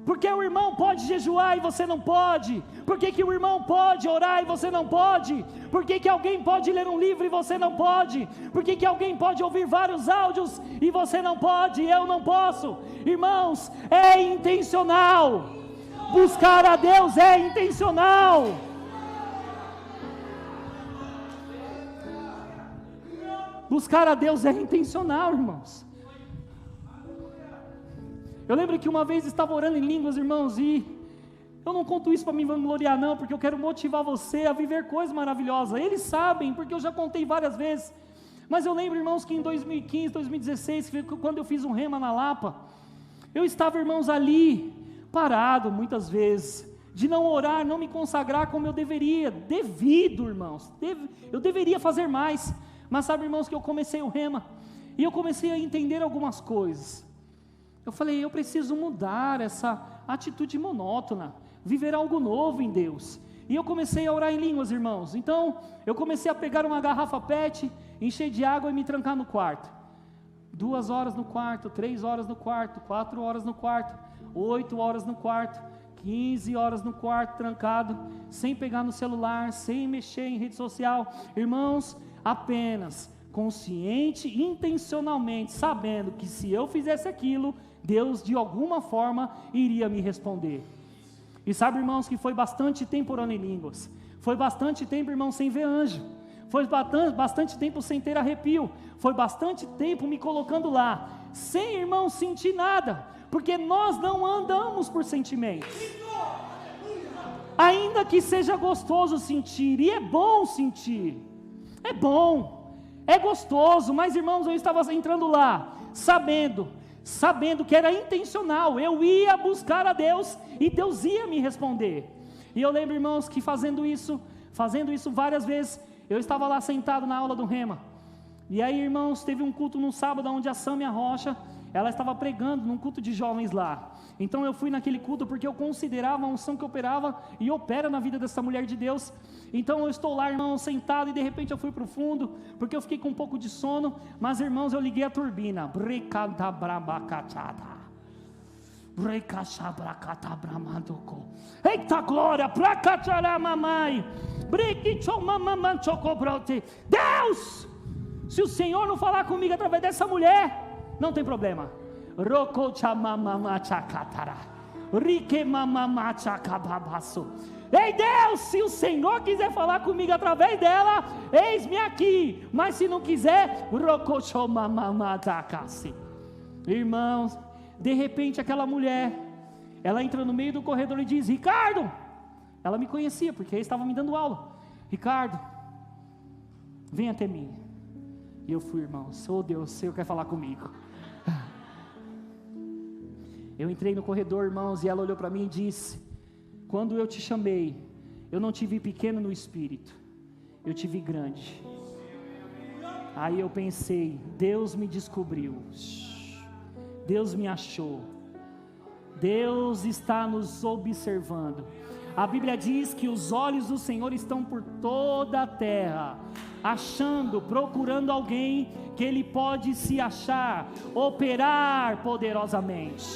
Porque o irmão pode jejuar e você não pode? Por que o irmão pode orar e você não pode? Por que alguém pode ler um livro e você não pode? Por que alguém pode ouvir vários áudios e você não pode? Eu não posso. Irmãos, é intencional. Buscar a Deus é intencional. Buscar a Deus é intencional, irmãos. Eu lembro que uma vez estava orando em línguas, irmãos, e eu não conto isso para me vangloriar não, porque eu quero motivar você a viver coisas maravilhosas. Eles sabem, porque eu já contei várias vezes. Mas eu lembro, irmãos, que em 2015, 2016, quando eu fiz um rema na Lapa, eu estava, irmãos, ali, parado muitas vezes, de não orar, não me consagrar como eu deveria, irmãos, eu deveria fazer mais. Mas sabe, irmãos, que eu comecei o rema, e eu comecei a entender algumas coisas. Eu falei, eu preciso mudar essa atitude monótona, viver algo novo em Deus. E eu comecei a orar em línguas, irmãos. Então, eu comecei a pegar uma garrafa PET, encher de água e me trancar no quarto. 2 horas no quarto, 3 horas no quarto, 4 horas no quarto, 8 horas no quarto, 15 horas no quarto trancado, sem pegar no celular, sem mexer em rede social. Irmãos, apenas consciente, intencionalmente, sabendo que se eu fizesse aquilo, Deus de alguma forma iria me responder. E sabe, irmãos, que foi bastante tempo orando em línguas, foi bastante tempo, irmãos, sem ver anjo, foi bastante tempo sem ter arrepio, foi bastante tempo me colocando lá, sem, irmãos, sentir nada, porque nós não andamos por sentimentos, ainda que seja gostoso sentir, e é bom sentir, é bom, é gostoso, mas, irmãos, eu estava entrando lá, sabendo que era intencional, eu ia buscar a Deus, e Deus ia me responder. E eu lembro, irmãos, que fazendo isso várias vezes, eu estava lá sentado na aula do rema, e aí, irmãos, teve um culto no sábado, onde a Sâmia Rocha, ela estava pregando num culto de jovens lá. Então eu fui naquele culto porque eu considerava a unção que operava e opera na vida dessa mulher de Deus. Então eu estou lá, irmão, sentado, e de repente eu fui para o fundo, porque eu fiquei com um pouco de sono. Mas, irmãos, eu liguei a turbina. Eita glória! Deus! Se o Senhor não falar comigo através dessa mulher, não tem problema. Ei Deus, se o Senhor quiser falar comigo através dela, eis-me aqui. Mas se não quiser, irmãos, de repente aquela mulher, ela entra no meio do corredor e diz: Ricardo, ela me conhecia porque estava me dando aula. Ricardo, vem até mim. E eu fui, irmãos. Oh Deus, o Senhor quer falar comigo. Eu entrei no corredor, irmãos, e ela olhou para mim e disse: quando eu te chamei, eu não te vi pequeno no espírito, eu te vi grande. Aí eu pensei, Deus me descobriu, Deus me achou, Deus está nos observando. A Bíblia diz que os olhos do Senhor estão por toda a terra, achando, procurando alguém que Ele pode se achar, operar poderosamente.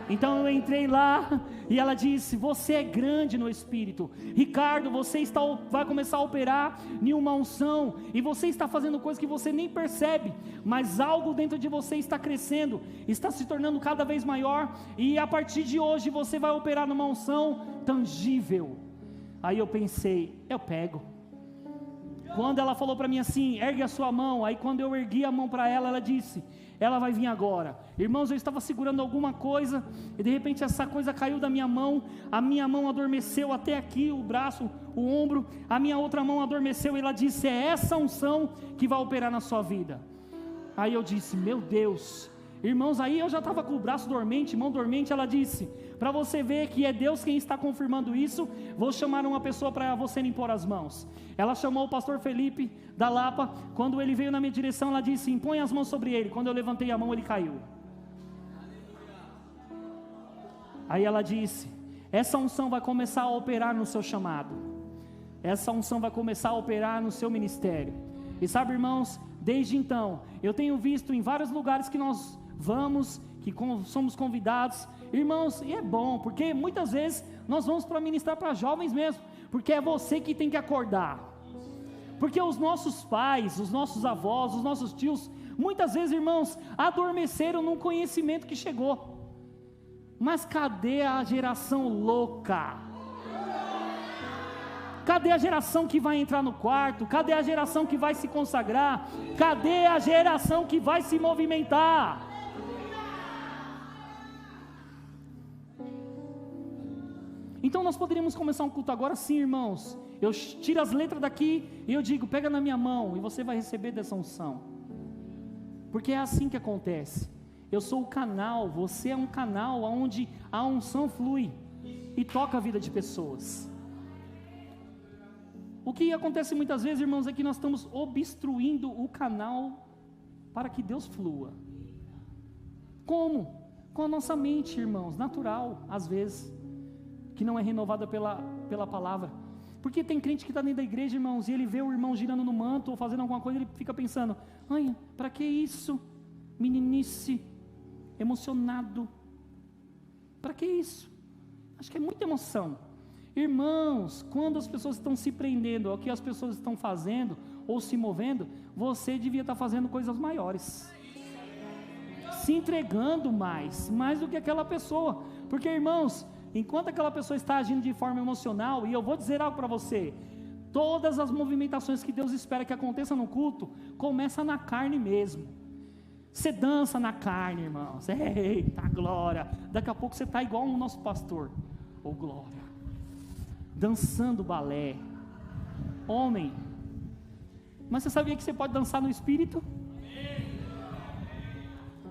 Então eu entrei lá e ela disse, você é grande no Espírito, Ricardo, você vai começar a operar em uma unção, e você está fazendo coisas que você nem percebe, mas algo dentro de você está crescendo, está se tornando cada vez maior, e a partir de hoje você vai operar numa unção tangível. Aí eu pensei, eu pego. Quando ela falou para mim assim, ergue a sua mão, aí quando eu ergui a mão para ela, ela disse, ela vai vir agora. Irmãos, eu estava segurando alguma coisa, e de repente essa coisa caiu da minha mão, a minha mão adormeceu até aqui, o braço, o ombro, a minha outra mão adormeceu, e ela disse, é essa unção que vai operar na sua vida. Aí eu disse, meu Deus, irmãos, aí eu já estava com o braço dormente, mão dormente, ela disse, para você ver que é Deus quem está confirmando isso, vou chamar uma pessoa para você impor as mãos. Ela chamou o pastor Felipe da Lapa. Quando ele veio na minha direção, ela disse, impõe as mãos sobre ele. Quando eu levantei a mão, ele caiu. Aí ela disse, essa unção vai começar a operar no seu chamado, essa unção vai começar a operar no seu ministério. E sabe, irmãos, desde então, eu tenho visto em vários lugares que nós vamos, que somos convidados, irmãos, e é bom, porque muitas vezes nós vamos para ministrar para jovens mesmo, porque é você que tem que acordar, porque os nossos pais, os nossos avós, os nossos tios, muitas vezes, irmãos, adormeceram num conhecimento que chegou, mas cadê a geração louca? Cadê a geração que vai entrar no quarto? Cadê a geração que vai se consagrar? Cadê a geração que vai se movimentar? Então nós poderíamos começar um culto agora sim, irmãos. Eu tiro as letras daqui e eu digo, pega na minha mão e você vai receber dessa unção. Porque é assim que acontece. Eu sou o canal, você é um canal onde a unção flui e toca a vida de pessoas. O que acontece muitas vezes, irmãos, é que nós estamos obstruindo o canal para que Deus flua. Como? Com a nossa mente, irmãos, natural, às vezes, que não é renovada pela palavra. Porque tem crente que está dentro da igreja, irmãos, e ele vê o irmão girando no manto ou fazendo alguma coisa, ele fica pensando, ai, para que isso? Meninice, emocionado, para que isso? Acho que é muita emoção. Irmãos, quando as pessoas estão se prendendo ao que as pessoas estão fazendo ou se movendo, você devia estar fazendo coisas maiores, se entregando mais do que aquela pessoa, porque, irmãos, enquanto aquela pessoa está agindo de forma emocional, e eu vou dizer algo para você, todas as movimentações que Deus espera que aconteçam no culto, começa na carne mesmo. Você dança na carne, irmãos, eita glória, daqui a pouco você está igual o nosso pastor, ô glória, dançando balé, homem, mas você sabia que você pode dançar no Espírito?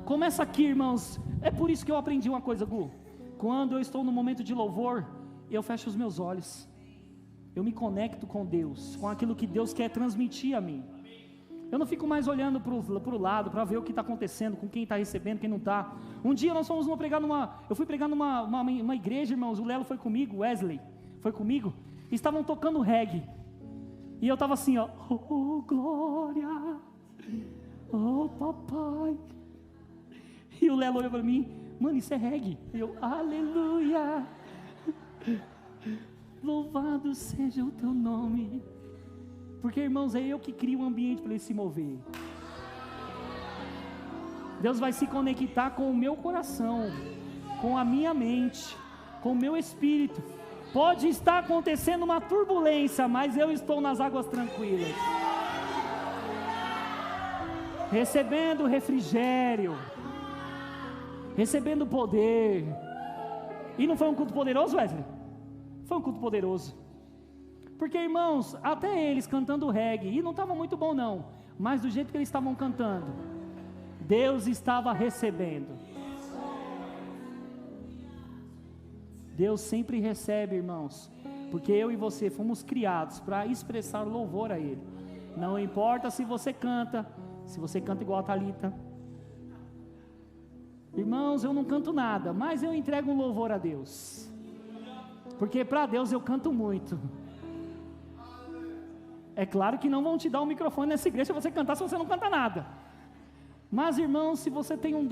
Começa aqui, irmãos, é por isso que eu aprendi uma coisa, Gu, quando eu estou no momento de louvor, eu fecho os meus olhos, eu me conecto com Deus, com aquilo que Deus quer transmitir a mim. Eu não fico mais olhando para o lado, para ver o que está acontecendo, com quem está recebendo, quem não está. Um dia nós fomos eu fui pregar numa igreja, irmãos, o Lelo foi comigo, Wesley foi comigo, e estavam tocando reggae, e eu estava assim, ó, oh glória, oh papai, e o Lelo olhou para mim, mano, isso é reggae, e eu, aleluia, louvado seja o teu nome, porque, irmãos, é eu que crio um ambiente para ele se mover. Deus vai se conectar com o meu coração, com a minha mente, com o meu espírito. Pode estar acontecendo uma turbulência, mas eu estou nas águas tranquilas, recebendo refrigério, recebendo poder. E não foi um culto poderoso, Wesley? Foi um culto poderoso. Porque, irmãos, até eles cantando reggae, e não estava muito bom não, mas do jeito que eles estavam cantando, Deus estava recebendo. Deus sempre recebe, irmãos, porque eu e você fomos criados para expressar louvor a Ele. Não importa se você canta igual a Thalita. Irmãos, eu não canto nada, mas eu entrego um louvor a Deus, porque para Deus eu canto muito. É claro que não vão te dar um microfone nessa igreja se você cantar, se você não canta nada. Mas irmãos, se você tem um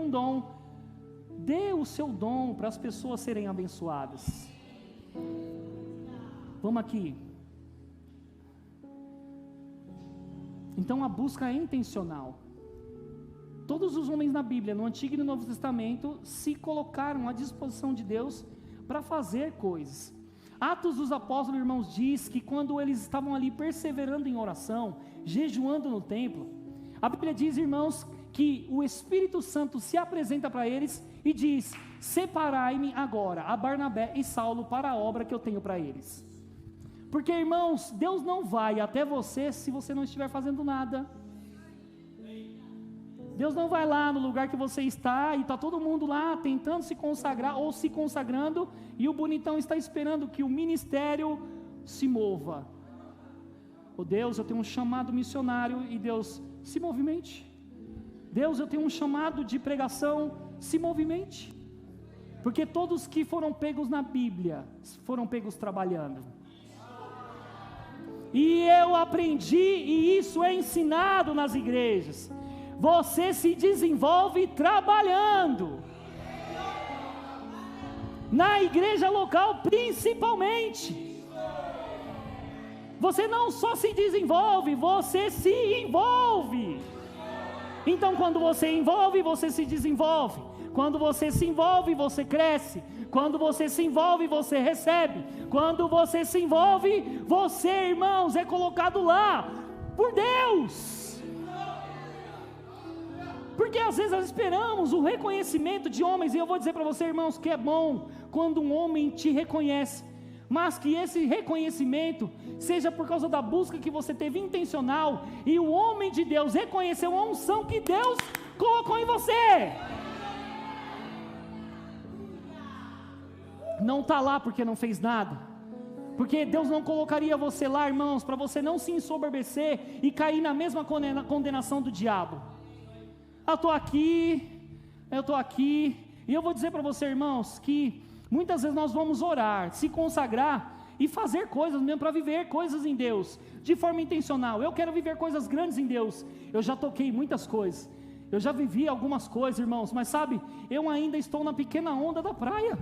dom, dê o seu dom para as pessoas serem abençoadas. Vamos aqui. Então a busca é intencional. Todos os homens na Bíblia, no Antigo e no Novo Testamento, se colocaram à disposição de Deus para fazer coisas. Atos dos Apóstolos, irmãos, diz que quando eles estavam ali perseverando em oração, jejuando no templo, a Bíblia diz, irmãos, que o Espírito Santo se apresenta para eles e diz: separai-me agora a Barnabé e Saulo para a obra que eu tenho para eles. Porque, irmãos, Deus não vai até você se você não estiver fazendo nada. Deus não vai lá no lugar que você está e está todo mundo lá tentando se consagrar ou se consagrando, e o bonitão está esperando que o ministério se mova. Oh Deus, eu tenho um chamado missionário, e Deus, se movimente. Deus, eu tenho um chamado de pregação, se movimente. Porque todos que foram pegos na Bíblia foram pegos trabalhando. E eu aprendi, e isso é ensinado nas igrejas: você se desenvolve trabalhando. Na igreja local principalmente. Você não só se desenvolve, você se envolve. Então quando você envolve, você se desenvolve. Quando você se envolve, você cresce. Quando você se envolve, você recebe. Quando você se envolve, você, irmãos, é colocado lá por Deus. Porque às vezes nós esperamos o reconhecimento de homens, e eu vou dizer para você, irmãos, que é bom quando um homem te reconhece, mas que esse reconhecimento seja por causa da busca que você teve intencional, e o homem de Deus reconheceu a unção que Deus colocou em você. Não está lá porque não fez nada, porque Deus não colocaria você lá, irmãos, para você não se ensoberbecer e cair na mesma condenação do diabo. Eu estou aqui, e eu vou dizer para você, irmãos, que muitas vezes nós vamos orar, se consagrar e fazer coisas mesmo, para viver coisas em Deus, de forma intencional. Eu quero viver coisas grandes em Deus. Eu já toquei muitas coisas, eu já vivi algumas coisas, irmãos, mas sabe, eu ainda estou na pequena onda da praia.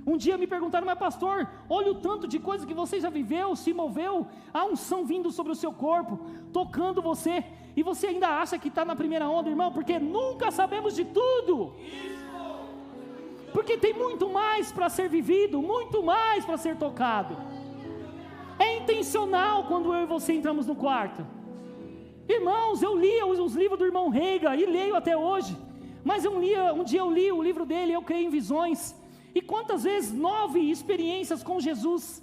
Um dia me perguntaram: mas pastor, olha o tanto de coisa que você já viveu, se moveu, a unção vindo sobre o seu corpo, tocando você, e você ainda acha que está na primeira onda, irmão, porque nunca sabemos de tudo, porque tem muito mais para ser vivido, muito mais para ser tocado. É intencional quando eu e você entramos no quarto. Irmãos, eu li os livros do irmão Reiga, e leio até hoje, mas um dia eu li o livro dele, Eu Creio em Visões, e quantas vezes 9 experiências com Jesus,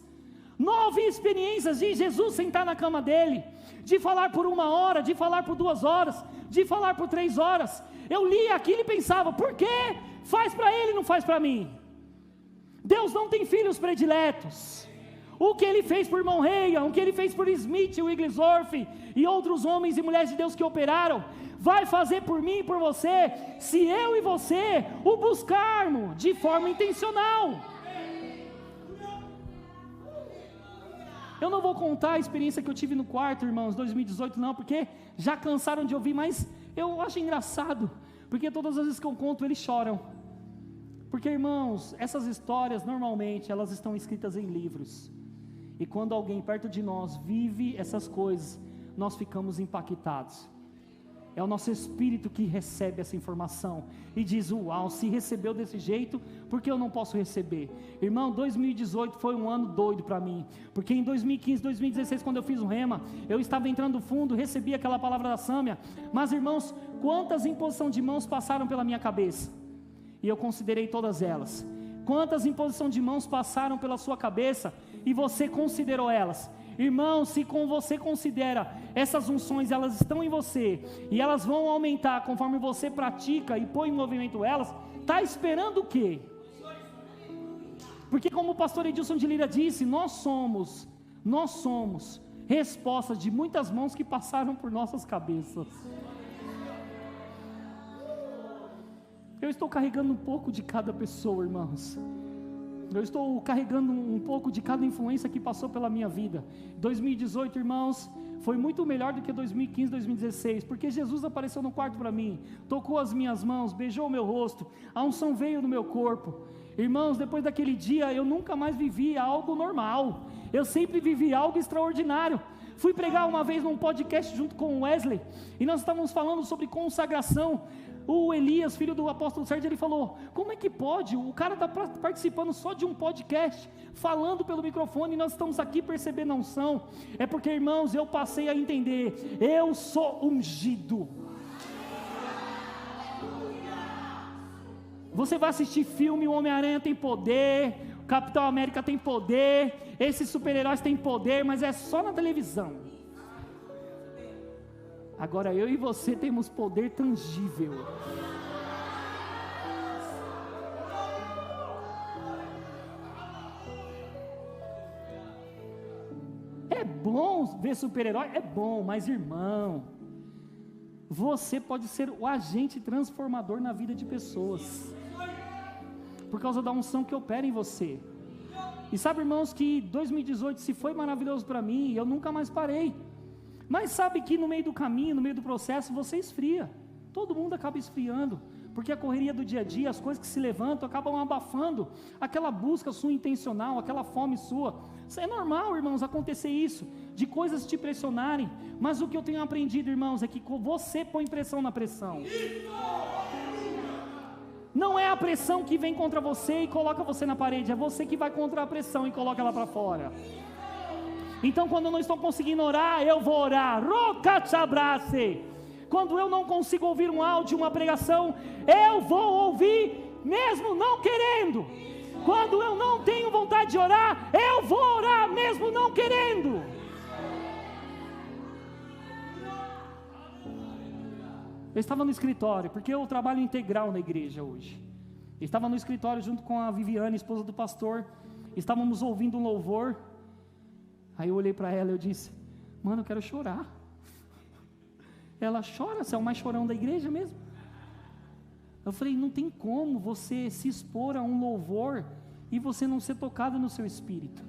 9 experiências de Jesus sentar na cama dele, de falar por 1 hora, de falar por 2 horas, de falar por 3 horas. Eu li aquilo e pensava: por que faz para ele e não faz para mim? Deus não tem filhos prediletos. O que ele fez por irmão Reagan, o que ele fez por Smith Wigglesworth e outros homens e mulheres de Deus que operaram, vai fazer por mim e por você, se eu e você o buscarmos de forma intencional. Eu não vou contar a experiência que eu tive no quarto, irmãos, 2018 não, porque já cansaram de ouvir, mas eu acho engraçado, porque todas as vezes que eu conto, eles choram. Porque, irmãos, essas histórias, normalmente, elas estão escritas em livros, e quando alguém perto de nós vive essas coisas, nós ficamos impactados. É o nosso espírito que recebe essa informação e diz: uau, se recebeu desse jeito, por que eu não posso receber? Irmão, 2018 foi um ano doido para mim, porque em 2015, 2016, quando eu fiz o Rema, eu estava entrando fundo, recebi aquela palavra da Sâmia, mas, irmãos, quantas imposição de mãos passaram pela minha cabeça? E eu considerei todas elas. Quantas imposição de mãos passaram pela sua cabeça e você considerou elas? Irmão, se você considera essas unções, elas estão em você, e elas vão aumentar conforme você pratica e põe em movimento elas, está esperando o quê? Porque como o pastor Edilson de Lira disse, nós somos respostas de muitas mãos que passaram por nossas cabeças. Eu estou carregando um pouco de cada pessoa, irmãos. Eu estou carregando um pouco de cada influência que passou pela minha vida. 2018, irmãos, foi muito melhor do que 2015, 2016, porque Jesus apareceu no quarto para mim, tocou as minhas mãos, beijou o meu rosto, a unção veio no meu corpo. Irmãos, depois daquele dia, eu nunca mais vivi algo normal, eu sempre vivi algo extraordinário. Fui pregar uma vez num podcast junto com o Wesley, e nós estávamos falando sobre consagração. O Elias, filho do apóstolo Sérgio, ele falou: como é que pode? O cara está participando só de um podcast, falando pelo microfone, e nós estamos aqui percebendo a unção. É porque, irmãos, eu passei a entender, eu sou ungido. Você vai assistir filme, o Homem-Aranha tem poder, o Capitão América tem poder, esses super-heróis têm poder, mas é só na televisão. Agora eu e você temos poder tangível. É bom ver super-herói? É bom, mas irmão, você pode ser o agente transformador na vida de pessoas, por causa da unção que opera em você. E sabe, irmãos, que 2018 se foi maravilhoso para mim, e eu nunca mais parei. Mas sabe que no meio do caminho, no meio do processo, você esfria. Todo mundo acaba esfriando, porque a correria do dia a dia, as coisas que se levantam, acabam abafando aquela busca sua intencional, aquela fome sua. Isso é normal, irmãos, acontecer isso, de coisas te pressionarem. Mas o que eu tenho aprendido, irmãos, é que você põe pressão na pressão. Não é a pressão que vem contra você e coloca você na parede, é você que vai contra a pressão e coloca ela para fora. Então, quando eu não estou conseguindo orar, eu vou orar. Quando eu não consigo ouvir um áudio, uma pregação, eu vou ouvir, mesmo não querendo. Quando eu não tenho vontade de orar, eu vou orar, mesmo não querendo. Eu estava no escritório, porque eu trabalho integral na igreja hoje. Eu estava no escritório junto com a Viviane, esposa do pastor. Estávamos ouvindo um louvor. Aí eu olhei para ela e eu disse: mano, eu quero chorar. Ela: chora, você é o mais chorão da igreja mesmo? Eu falei: não tem como você se expor a um louvor e você não ser tocado no seu espírito.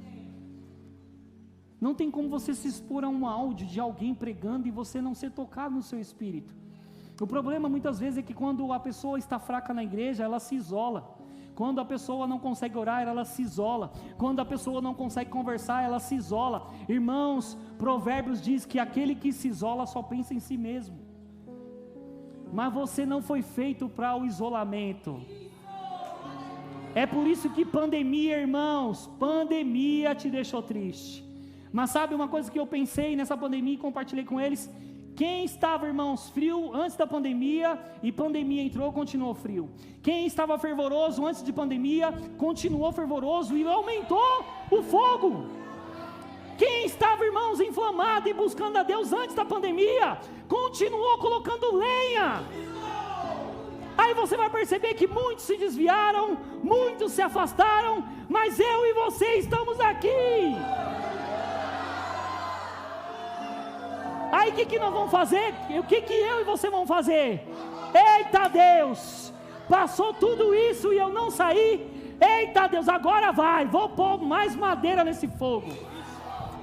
Não tem como você se expor a um áudio de alguém pregando e você não ser tocado no seu espírito. O problema muitas vezes é que quando a pessoa está fraca na igreja, ela se isola. Quando a pessoa não consegue orar, ela se isola. Quando a pessoa não consegue conversar, ela se isola. Irmãos, Provérbios diz que aquele que se isola só pensa em si mesmo. Mas você não foi feito para o isolamento. É por isso que pandemia, irmãos, pandemia te deixou triste. Mas sabe uma coisa que eu pensei nessa pandemia e compartilhei com eles? Quem estava, irmãos, frio antes da pandemia e pandemia entrou, continuou frio. Quem estava fervoroso antes de pandemia, continuou fervoroso e aumentou o fogo. Quem estava, irmãos, inflamado e buscando a Deus antes da pandemia, continuou colocando lenha. Aí você vai perceber que muitos se desviaram, muitos se afastaram, mas eu e você estamos aqui. Aí o que nós vamos fazer? O que eu e você vamos fazer? Eita Deus, passou tudo isso e eu não saí. Eita Deus, agora vai, vou pôr mais madeira nesse fogo.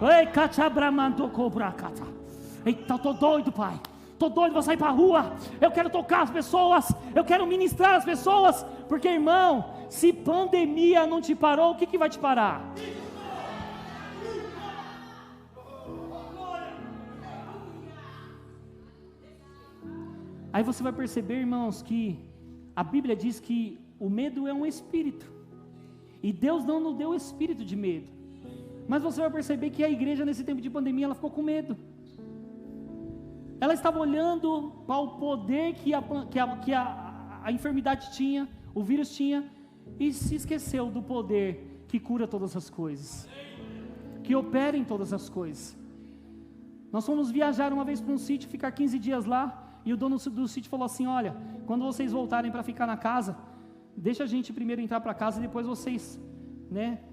Eita, eu tô doido, pai. Tô doido, vou sair para a rua. Eu quero tocar as pessoas, eu quero ministrar as pessoas. Porque, irmão, se pandemia não te parou, o que vai te parar? Aí você vai perceber, irmãos, que a Bíblia diz que o medo é um espírito, e Deus não nos deu espírito de medo. Mas você vai perceber que a igreja nesse tempo de pandemia, ela ficou com medo. Ela estava olhando para o poder que a enfermidade tinha, o vírus tinha, e se esqueceu do poder que cura todas as coisas, que opera em todas as coisas. Nós fomos viajar uma vez para um sítio, ficar 15 dias lá, e o dono do sítio falou assim: olha, quando vocês voltarem para ficar na casa, deixa a gente primeiro entrar para casa e depois vocês,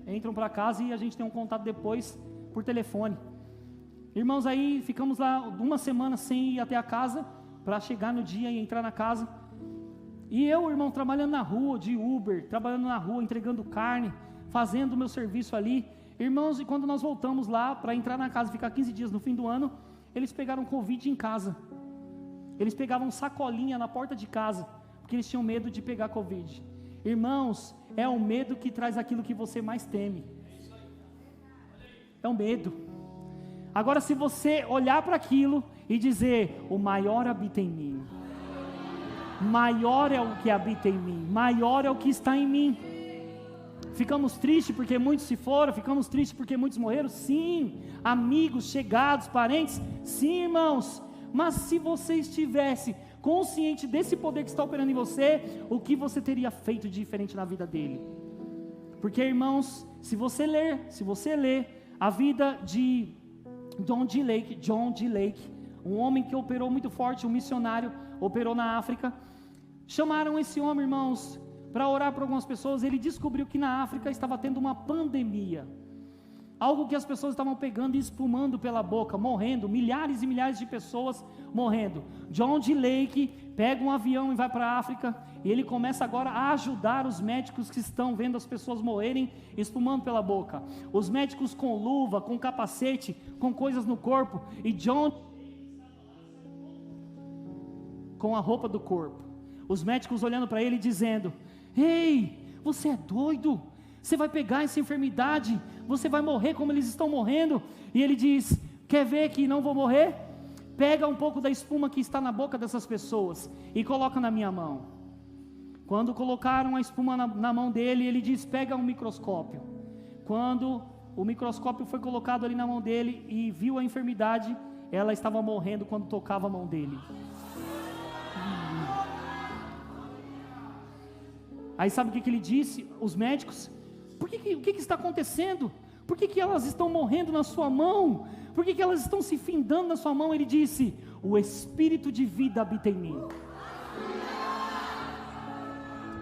entram para casa e a gente tem um contato depois por telefone. Irmãos, aí ficamos lá uma semana sem ir até a casa, para chegar no dia e entrar na casa. E eu, irmão, trabalhando na rua, de Uber, trabalhando na rua, entregando carne, fazendo o meu serviço ali. Irmãos, e quando nós voltamos lá, para entrar na casa, ficar 15 dias no fim do ano, eles pegaram Covid em casa. Eles pegavam sacolinha na porta de casa, porque eles tinham medo de pegar Covid. Irmãos, é o medo que traz aquilo que você mais teme. É o medo. Agora, se você olhar para aquilo e dizer, o maior habita em mim, maior é o que habita em mim, maior é o que está em mim. Ficamos tristes porque muitos se foram, ficamos tristes porque muitos morreram, sim. Amigos, chegados, parentes, sim, irmãos. Mas se você estivesse consciente desse poder que está operando em você, o que você teria feito de diferente na vida dele? Porque, irmãos, se você ler a vida de John D. Lake, um homem que operou muito forte, um missionário, operou na África. Chamaram esse homem, irmãos, para orar por algumas pessoas. Ele descobriu que na África estava tendo uma pandemia, algo que as pessoas estavam pegando e espumando pela boca, morrendo, milhares e milhares de pessoas morrendo. John D. Lake pega um avião e vai para a África, e ele começa agora a ajudar os médicos que estão vendo as pessoas morrerem, espumando pela boca. Os médicos com luva, com capacete, com coisas no corpo, e John com a roupa do corpo. Os médicos olhando para ele dizendo, ei, você é doido? Você vai pegar essa enfermidade, você vai morrer como eles estão morrendo. E ele diz, quer ver que não vou morrer? Pega um pouco da espuma que está na boca dessas pessoas e coloca na minha mão. Quando colocaram a espuma na mão dele, ele diz, pega um microscópio. Quando o microscópio foi colocado ali na mão dele e viu a enfermidade, ela estava morrendo quando tocava a mão dele. Aí sabe o que ele disse? Os médicos, o que está acontecendo? Por que elas estão morrendo na sua mão? Por que elas estão se findando na sua mão? Ele disse, o Espírito de vida habita em mim.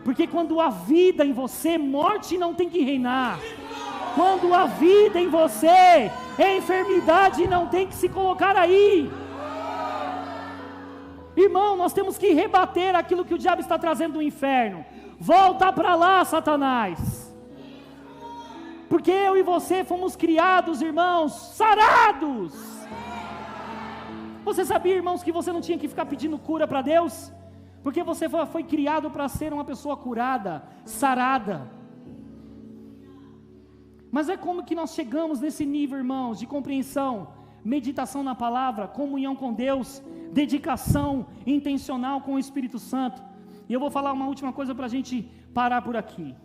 Porque quando há vida em você, morte não tem que reinar. Quando há vida em você, a enfermidade não tem que se colocar aí. Irmão, nós temos que rebater aquilo que o diabo está trazendo do inferno. Volta para lá, Satanás. Porque eu e você fomos criados, irmãos, sarados. Você sabia, irmãos, que você não tinha que ficar pedindo cura para Deus? Porque você foi criado para ser uma pessoa curada, sarada. Mas é como que nós chegamos nesse nível, irmãos, de compreensão, meditação na palavra, comunhão com Deus, dedicação intencional com o Espírito Santo. E eu vou falar uma última coisa para a gente parar por aqui.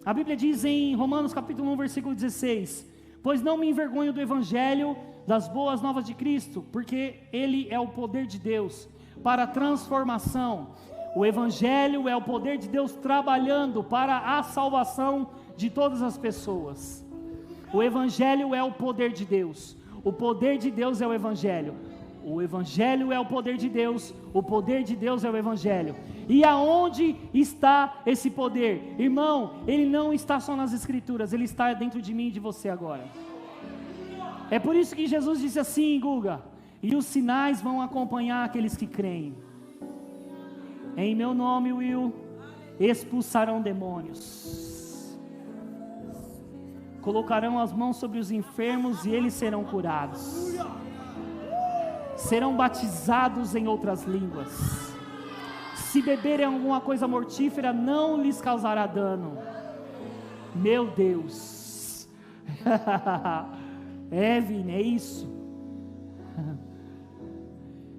A Bíblia diz em Romanos capítulo 1, versículo 16, pois não me envergonho do Evangelho das boas novas de Cristo, porque ele é o poder de Deus para a transformação. O Evangelho é o poder de Deus trabalhando para a salvação de todas as pessoas. O Evangelho é o poder de Deus. O poder de Deus é o Evangelho. O Evangelho é o poder de Deus. O poder de Deus é o Evangelho. E aonde está esse poder? Irmão, ele não está só nas Escrituras, ele está dentro de mim e de você agora. É por isso que Jesus disse assim, Guga, e os sinais vão acompanhar aqueles que creem. Em meu nome, Will, expulsarão demônios. Colocarão as mãos sobre os enfermos e eles serão curados. Serão batizados em outras línguas. Se beberem alguma coisa mortífera, não lhes causará dano. Meu Deus. Vini, é isso.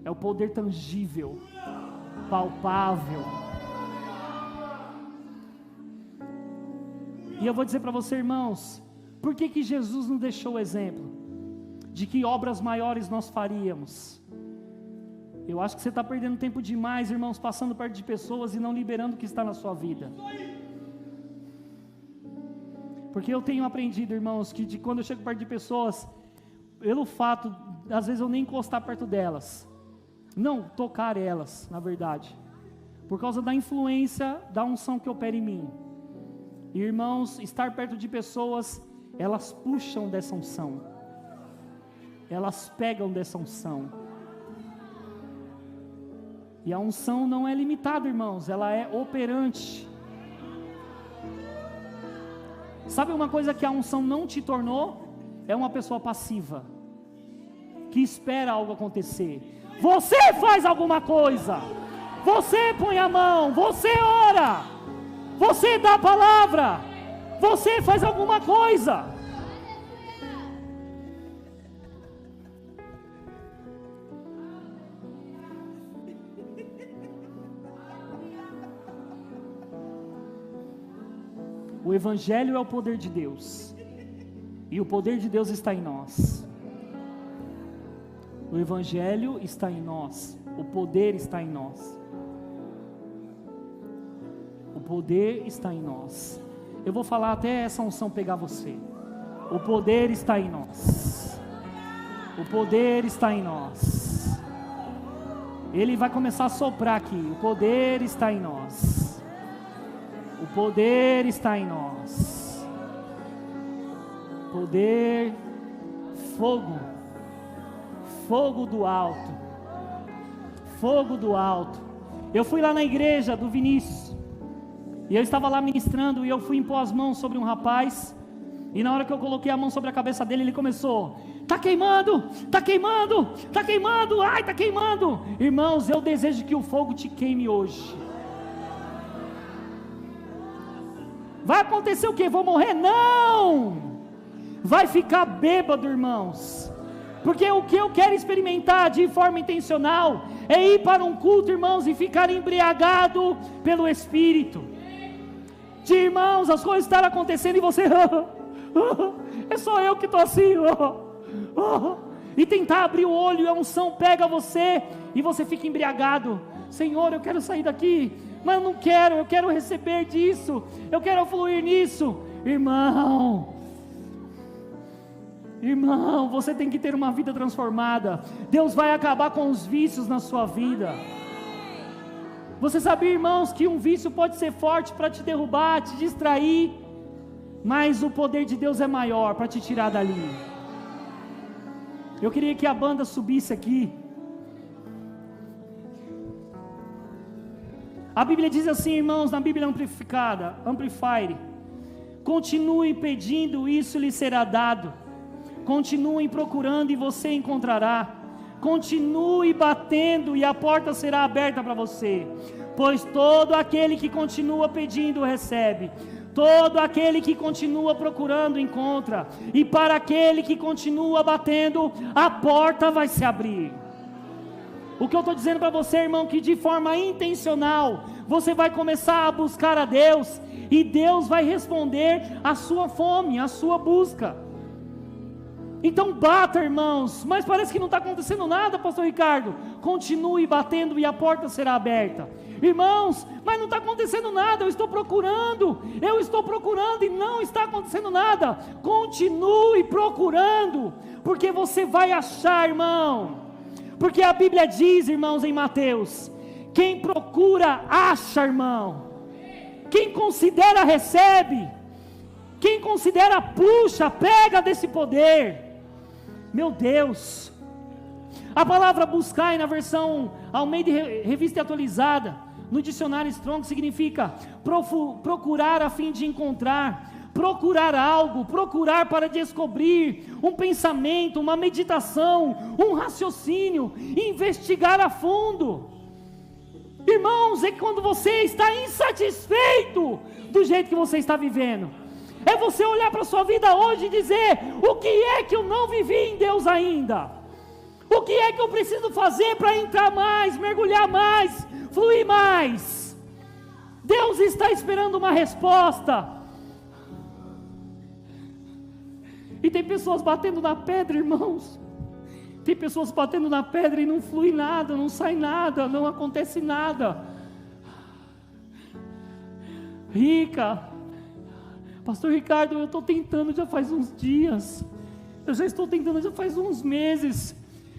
É o poder tangível, palpável. E eu vou dizer para você, irmãos, por que Jesus nos deixou o exemplo de que obras maiores nós faríamos? Eu acho que você está perdendo tempo demais, irmãos, passando perto de pessoas e não liberando o que está na sua vida. Porque eu tenho aprendido, irmãos, que quando eu chego perto de pessoas, pelo fato, às vezes eu nem encostar perto delas, não tocar elas, na verdade, por causa da influência da unção que opera em mim. Irmãos, estar perto de pessoas, elas puxam dessa unção. elas pegam dessa unção. E a unção não é limitada, irmãos, ela é operante. Sabe uma coisa que a unção não te tornou? É uma pessoa passiva, que espera algo acontecer. Você faz alguma coisa, você põe a mão, você ora, você dá a palavra, você faz alguma coisa. O Evangelho é o poder de Deus, e o poder de Deus está em nós. O Evangelho está em nós, o poder está em nós. O poder está em nós. Eu vou falar até essa unção pegar você. O poder está em nós. O poder está em nós. Ele vai começar a soprar aqui. O poder está em nós. O poder está em nós. Poder, fogo, fogo do alto, fogo do alto. Eu fui lá na igreja do Vinícius, e eu estava lá ministrando, e eu fui impor as mãos sobre um rapaz, e na hora que eu coloquei a mão sobre a cabeça dele, ele começou: tá queimando, tá queimando, tá queimando, ai, tá queimando. Irmãos, eu desejo que o fogo te queime hoje. Vai acontecer o quê? Vou morrer? Não! Vai ficar bêbado, irmãos. Porque o que eu quero experimentar de forma intencional é ir para um culto, irmãos, e ficar embriagado pelo Espírito. De irmãos, as coisas estarem acontecendo e você é só eu que estou assim, e tentar abrir o olho e a unção pega você e você fica embriagado. Senhor, eu quero sair daqui, mas eu não quero, eu quero receber disso, eu quero fluir nisso. Irmão, você tem que ter uma vida transformada. Deus vai acabar com os vícios na sua vida. Você sabia, irmãos, que um vício pode ser forte para te derrubar, te distrair, mas o poder de Deus é maior para te tirar dali. Eu queria que a banda subisse aqui. A Bíblia diz assim, irmãos, na Bíblia amplificada, Amplified: continuem pedindo, isso lhe será dado. Continuem procurando e você encontrará. Continue batendo e a porta será aberta para você. Pois todo aquele que continua pedindo recebe. Todo aquele que continua procurando encontra. E para aquele que continua batendo, a porta vai se abrir. O que eu estou dizendo para você, irmão, que de forma intencional, você vai começar a buscar a Deus, e Deus vai responder a sua fome, a sua busca. Então bata, irmãos. Mas parece que não está acontecendo nada, pastor Ricardo. Continue batendo e a porta será aberta. Irmãos, mas não está acontecendo nada, eu estou procurando e não está acontecendo nada. Continue procurando, porque você vai achar, irmão. Porque a Bíblia diz, irmãos, em Mateus: quem procura, acha, irmão. Quem considera, recebe. Quem considera, puxa, pega desse poder. Meu Deus. A palavra buscar, na versão Almeida Revista Atualizada, no dicionário Strong, significa procurar a fim de encontrar, procurar algo, procurar para descobrir um pensamento, uma meditação, um raciocínio, investigar a fundo. Irmãos, é quando você está insatisfeito do jeito que você está vivendo. É você olhar para a sua vida hoje e dizer: o que é que eu não vivi em Deus ainda? O que é que eu preciso fazer para entrar mais, mergulhar mais, fluir mais? Deus está esperando uma resposta. E tem pessoas batendo na pedra, irmãos. Tem pessoas batendo na pedra e não flui nada, não sai nada, não acontece nada. Rica, pastor Ricardo, eu estou tentando já faz uns dias, eu já estou tentando já faz uns meses,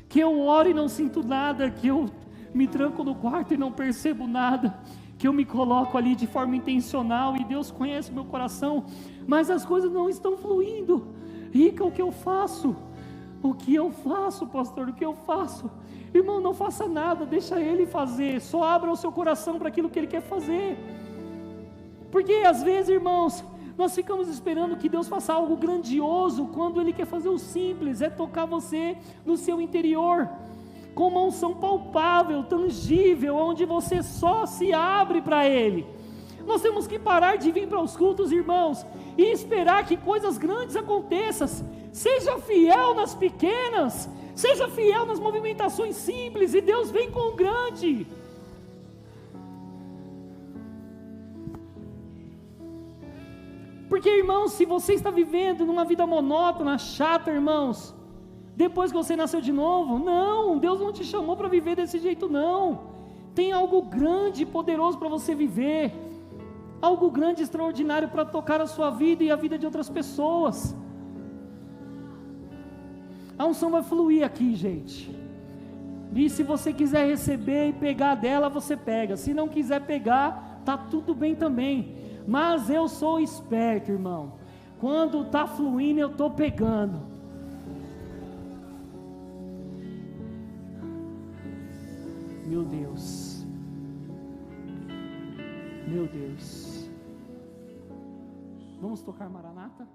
que eu oro e não sinto nada, que eu me tranco no quarto e não percebo nada, que eu me coloco ali de forma intencional e Deus conhece o meu coração, mas as coisas não estão fluindo. Rica, o que eu faço? O que eu faço, pastor? O que eu faço? Irmão, não faça nada, deixa Ele fazer. Só abra o seu coração para aquilo que Ele quer fazer. Porque às vezes, irmãos, nós ficamos esperando que Deus faça algo grandioso, quando Ele quer fazer o simples, é tocar você no seu interior, com uma unção palpável, tangível, onde você só se abre para Ele. Nós temos que parar de vir para os cultos, irmãos, e esperar que coisas grandes aconteçam. Seja fiel nas pequenas, seja fiel nas movimentações simples, e Deus vem com o grande. Porque, irmãos, se você está vivendo numa vida monótona, chata, irmãos, depois que você nasceu de novo, não, Deus não te chamou para viver desse jeito, não. Tem algo grande e poderoso para você viver, algo grande e extraordinário para tocar a sua vida e a vida de outras pessoas. A unção vai fluir aqui, gente. E se você quiser receber e pegar dela, você pega. Se não quiser pegar, tá tudo bem também. Mas eu sou esperto, irmão. Quando está fluindo, eu estou pegando. Meu Deus. Meu Deus. Vamos tocar Maranata?